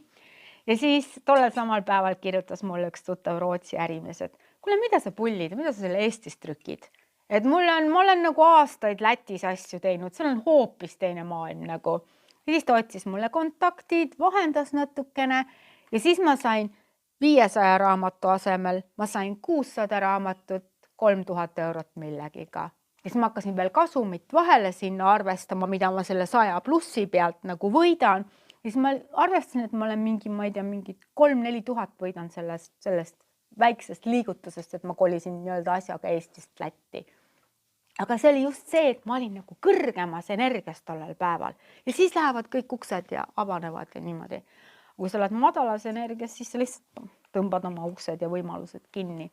Ja siis tollel samal päeval kirjutas mulle üks tuttav Rootsi ärimees, et kuule, mida sa pullid, mida sa selle Eestis trükid? Et ma olen nagu aastaid Lätis asju teinud, seal on hoopis teine maailm nagu. Ja siis ta otsis mulle kontaktid, vahendas natukene ja siis ma sain 500 raamatu asemel, ma sain 600 raamatut, 3000 € millegiga. Ja siis ma hakkasin veel kasumit vahele sinna arvestama, mida ma selle 100 plussi pealt nagu võidan. Ja siis ma arvestasin, et ma olen ma ei tea, mingi 3-4 tuhat võidan sellest väiksest liigutusest, et ma kolisin nii-öelda asjaga Eestist Lätti. Aga see oli just see, et ma olin nagu kõrgemas energiast tollel päeval. Ja siis lähevad kõik uksed ja avanevad ja niimoodi. Kui sa oled madalas energias, siis sa lihtsalt tõmbad oma uksed ja võimalused kinni.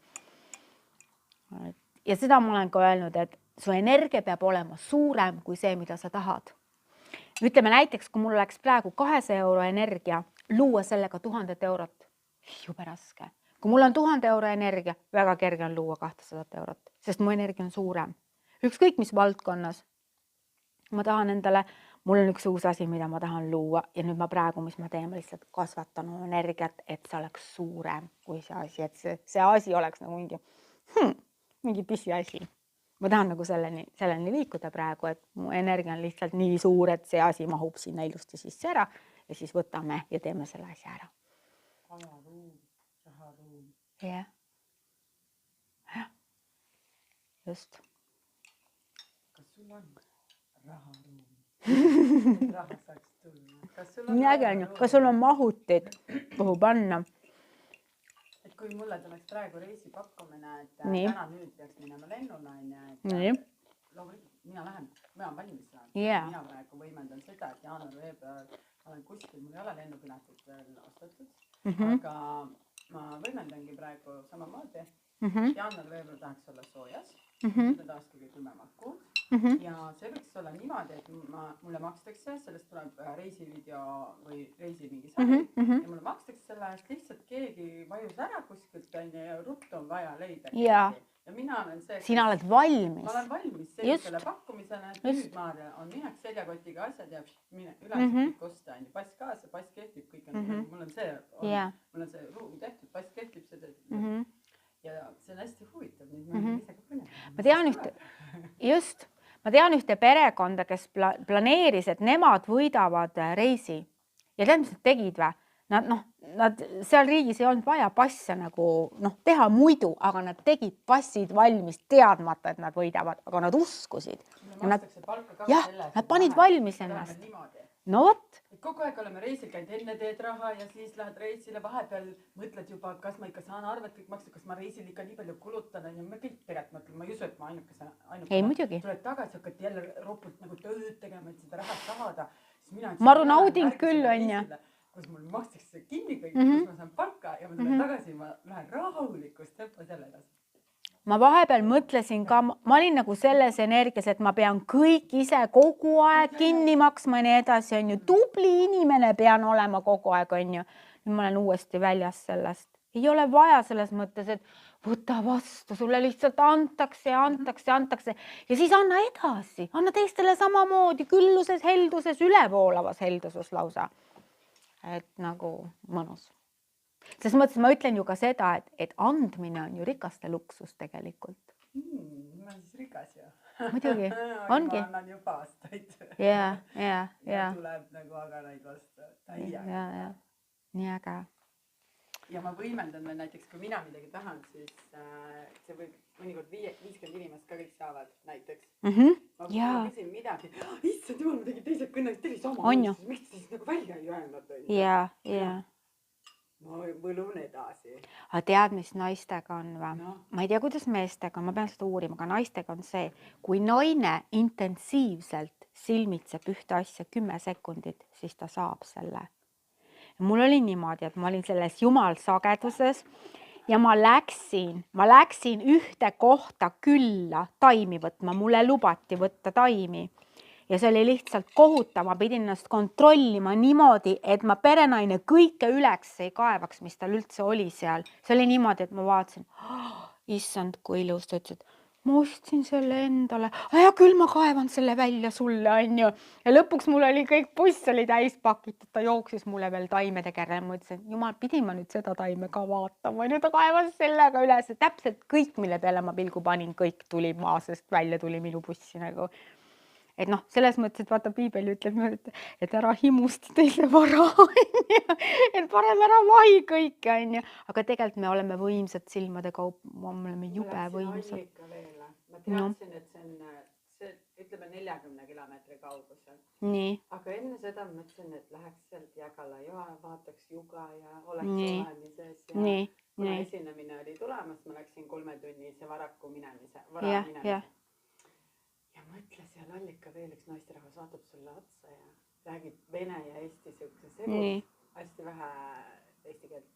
Ja seda ma olen ka öelnud, et su energia peab olema suurem kui see, mida sa tahad. Ütleme näiteks, kui mul oleks praegu 200 € energia, luua sellega 1000 €. Jube raske. Kui mul on 1000 € energia, väga kerge on luua 200 €, sest mu energia on suurem. Ükskõik mis valdkonnas. Ma tahan endale, mul on üks uus asi, mida ma tahan luua ja nüüd ma praegu, mis ma teen, ma lihtsalt kasvatan oma energiat, et see oleks suurem kui see asi, et see asi oleks nagu mingi pisi asi. Ma tahan nagu selleni liikuda praegu, et mu energia on lihtsalt nii suur, et see asi mahub sinna ilusti sisse ära ja siis võtame ja teeme selle asja ära. Raharuum. Jah. Just. Kas sul on raharuum? Raha saaks tulla. Nii äge on ju. Kas sul on mahutid, kuhu panna? Et kui mulle tuleks praegu reisipakkumine, et Nii. täna nüüd peaks minema lennuna, et Nii. loomulikult mina lähen. mina olen valmis saanud. Jaa. Mina praegu võimendan seda, et jaanuar-veebruar olen kuskil, mul ei ole lennupiletit veel ostetud, aga ma võimendangi praegu samamoodi. Jaanuar-veebruar tahaks olla soojas, seda taastage külmemad kuud. Ja see võiks olla niimoodi, et mulle makstakse, sellest tuleb reisivideo või reisi mingi sari ja mulle makstakse selle eest lihtsalt keegi vajus ära kuskilt ja ruttu on vaja leida. Ja mina olen see, sina oled valmis. Ma olen valmis sellisele pakkumisele, et nüüd Maarja on mineks seljakotiga asjad ja üles kõik osta, pass kaasa, pass kehtib, kõik on, mul on see ruum tehtud, pass kehtib seda. Ja see on hästi huvitav, nüüd ma olen ise ka põnev. Ma tean ühte perekonda, kes planeeris, et nemad võidavad reisi ja tead, mis nad tegid või? Nad seal riigis ei olnud vaja passe nagu teha muidu, aga nad tegid passid valmis teadmata, et nad võidavad, aga nad uskusid. Nad panid valmis ennast. No vot. Kogu aeg oleme reisil käinud, enne teed raha ja siis lähed reisile, vahepeal mõtled juba, kas ma ikka saan arvet kõik maksta, kas ma reisil ikka nii palju kulutan ja me kõik peret mõtleme, ma ei usu, et ma ainukese. Ei, muidugi. Tuled tagasi, hakkad jälle ropult nagu tööd tegema, et seda raha saada. Maru nauding küll on ja. Kus mul makstakse kinni kõik, kus ma saan palka ja ma tulen tagasi, ma lähen rahulikust tempo selle edasi. Ma vahepeal mõtlesin ka, ma olin nagu selles energias, et ma pean kõik ise kogu aeg kinni maksma ja nii edasi, on ju. Tubli inimene pean olema kogu aeg, on ju. Nüüd ma olen uuesti väljas sellest. Ei ole vaja selles mõttes, et võta vastu, sulle lihtsalt antakse ja siis anna edasi. Anna teistele samamoodi, külluses, helduses, ülevoolavas helduses lausa. Et nagu mõnus. Selles mõttes ma ütlen ju ka seda, et andmine on ju rikaste luksus tegelikult. Ma olen siis rikas ju. Muidugi, ongi. Ma annan juba aastaid. Ja. Tuleb nagu agaraid vastu. Ja. Nii äge. Ja ma võimendan veel näiteks, kui mina midagi tahan, siis see võib mõnikord 50 inimest ka kõik saavad näiteks. Ma küsin midagi. Issand jumal, ma tegin teised kõnne, teil sama. Miks siis nagu välja ei öelnud? Ja. Ma võlun edasi. Aga tead, mis naistega on või? No. Ma ei tea, kuidas meestega, ma pean seda uurima, aga naistega on see, kui naine intensiivselt silmitseb ühte asja 10 sekundit, siis ta saab selle. Mul oli niimoodi, et ma olin selles jumal sageduses ja ma läksin ühte kohta külla taimi võtma, mulle lubati võtta taimi. Ja see oli lihtsalt kohutav, ma pidin ennast kontrollima niimoodi, et ma perenaine kõike üleks ei kaevaks, mis tal üldse oli seal. See oli niimoodi, et ma vaatasin, issand, kui ilus, ta ütles, et ma ostsin selle endale, ja küll ma kaevan selle välja sulle, on ju. Ja lõpuks mul oli kõik buss oli täis pakitud, ta jooksis mulle veel taimede kärre. Ma ütlesin, jumal, pidin ma nüüd seda taime ka vaatama. Nüüd ta kaevas sellega üles. Täpselt kõik, mille peale ma pilgu panin, kõik tuli maa, sest välja tuli minu bussi nagu. Et selles mõttes, et vaata, piibel ütleb, et ära himusta teise vara, et parem ära vahi kõike, on ju. Aga tegelikult me oleme võimsad silmade kaup, me oleme jube võimsad. Ma teadsin, et see on, ütleme 40 kilomeetri kaugusel. Nii. Aga enne seda mõtlesin, et läheks sealt Jägala joa, vaataks juga ja oleks olemises. Ja kuna esinemine oli tulemas, ma läksin 3-tunnise varaku minemise. Ja mõtle seal allika veel üks naisterahvas vaatab sulle otsa ja räägib vene ja eesti siukse segus. Hästi vähe eesti keelt.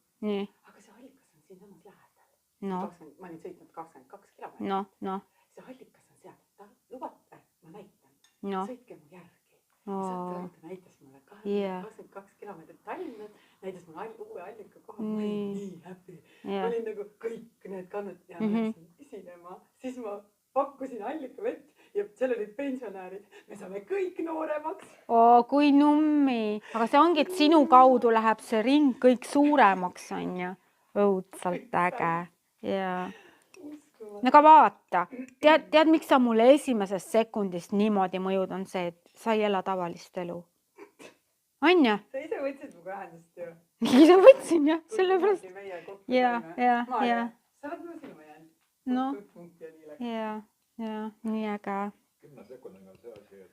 Aga see allikas on siin samas lähedal. Ma olin sõitnud 22 kilomeetrit. See allikas on seal. Ta lubate, ma näitan. Sõitke mu järgi. Ta näitas mulle 22 kilomeetrit Tallinnat, näitas mulle uue allika koha. Ma olin nii happy. Ma olin nagu kõik need kannud ja ma läksin esinema. Siis ma pakkusin allika vett. Ja seal olid pensionäärid, me saame kõik nooremaks. Kui nummi. Aga see ongi, et sinu kaudu läheb see ring kõik suuremaks, on ju. Õudsalt äge. Aga vaata, tead, miks sa mulle esimesest sekundist niimoodi mõjud on see, et sa ei ela tavalist elu. On ju? Sa ise võtsid mu kähendust ju. Ise võtsin, jah. Sellepärast. Ja. Sa oled minu silma jäänud. No. Ja, nii äge. 10 sekundiga on see asi, et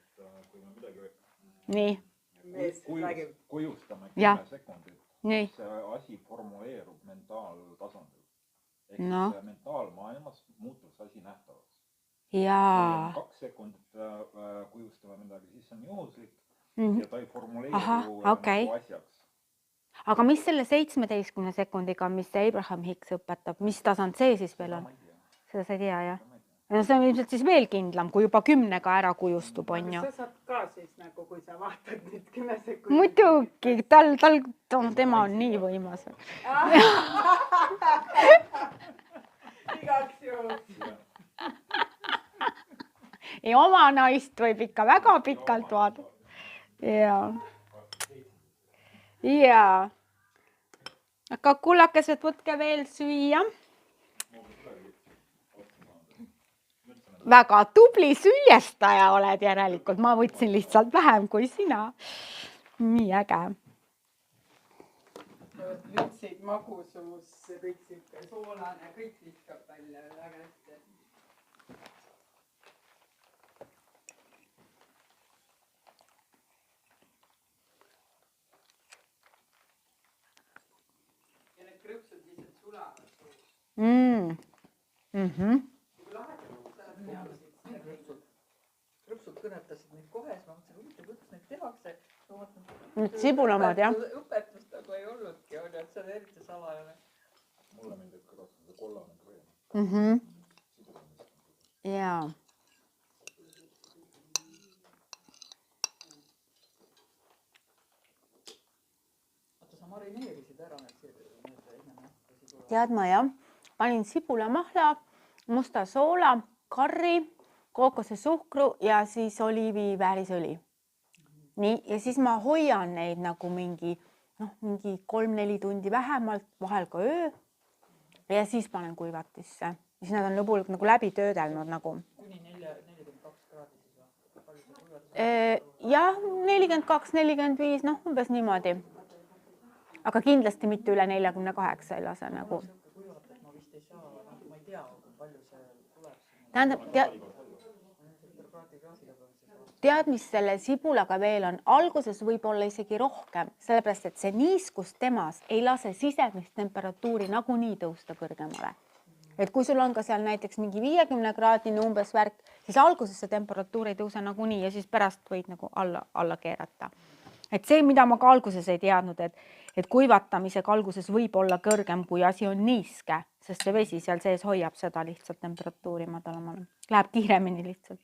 kui me midagi kujustame 10 sekundit, see asi formuleerub mentaaltasandil. Ehk mentaalmaailmas muutub see asi nähtavaks. jaa. 2 sekundit kujustame midagi, siis on juhuslik Mhm. ja ta ei formuleeru Ahah, okei. nagu asjaks. Aga mis selle 17 sekundiga, mis see Abraham Hicks õpetab, mis tasand see siis veel on? Ma ei tea. Seda sa ei tea, jah? No see on ilmselt siis veel kindlam, kui juba 10-ga ära kujustub, on ju. sa saad ka siis nagu, kui sa vaatad nüüd 10 sekundit. Muidugi, tema on nii võimas. Igaks juhuks. Ja oma naist võib ikka väga pikalt vaadata. Jaa. Aga kullakesed, võtke veel süüa. Väga tubli süüestaja oled järelikult. Ma võtsin lihtsalt vähem kui sina. Nii äge. Lütsid, magusus, kõik siuke soolane, kõik viskab välja väga hästi. Ja need krõpsud lihtsalt sulavad suus. Krõpsud kõnetasid mind kohe, siis ma mõtlesin, huvitav, kuidas neid tehakse. Need sibulamad, jah. Õpetust nagu ei olnudki, on ju, et see on eriti salajane. Mulle meeldib ka seda kollane kreem. Jaa. Oota, sa marineerisid ära need enne. Tead ma jah, panin sibulamahla, musta soola, karri, kookosesuhkru ja siis oliiviväärisõli. Nii, ja siis ma hoian neid nagu mingi 3-4 tundi vähemalt, vahel ka öö. Ja siis panen kuivatisse. Siis nad on lõpulikult nagu läbi töödelnud nagu. Kuni 42 kraadi siis või? Jah, 42-45, umbes niimoodi. Aga kindlasti mitte üle 48 ei lase nagu. Ma vist ei saa, ma ei tea, palju see tuleb. Tähendab, tead, mis selle sibulaga veel on? Alguses võib olla isegi rohkem, sellepärast, et see niiskus temas ei lase sisemist temperatuuri nagunii tõusta kõrgemale. Et kui sul on ka seal näiteks mingi 50 kraadine umbes värk, siis alguses see temperatuur ei tõuse nagunii ja siis pärast võid nagu alla keerata. Et see, mida ma ka alguses ei teadnud, et kuivatamisega alguses võib olla kõrgem, kui asi on niiske, sest see vesi seal sees hoiab seda lihtsalt temperatuuri madalamale. Läheb kiiremini lihtsalt.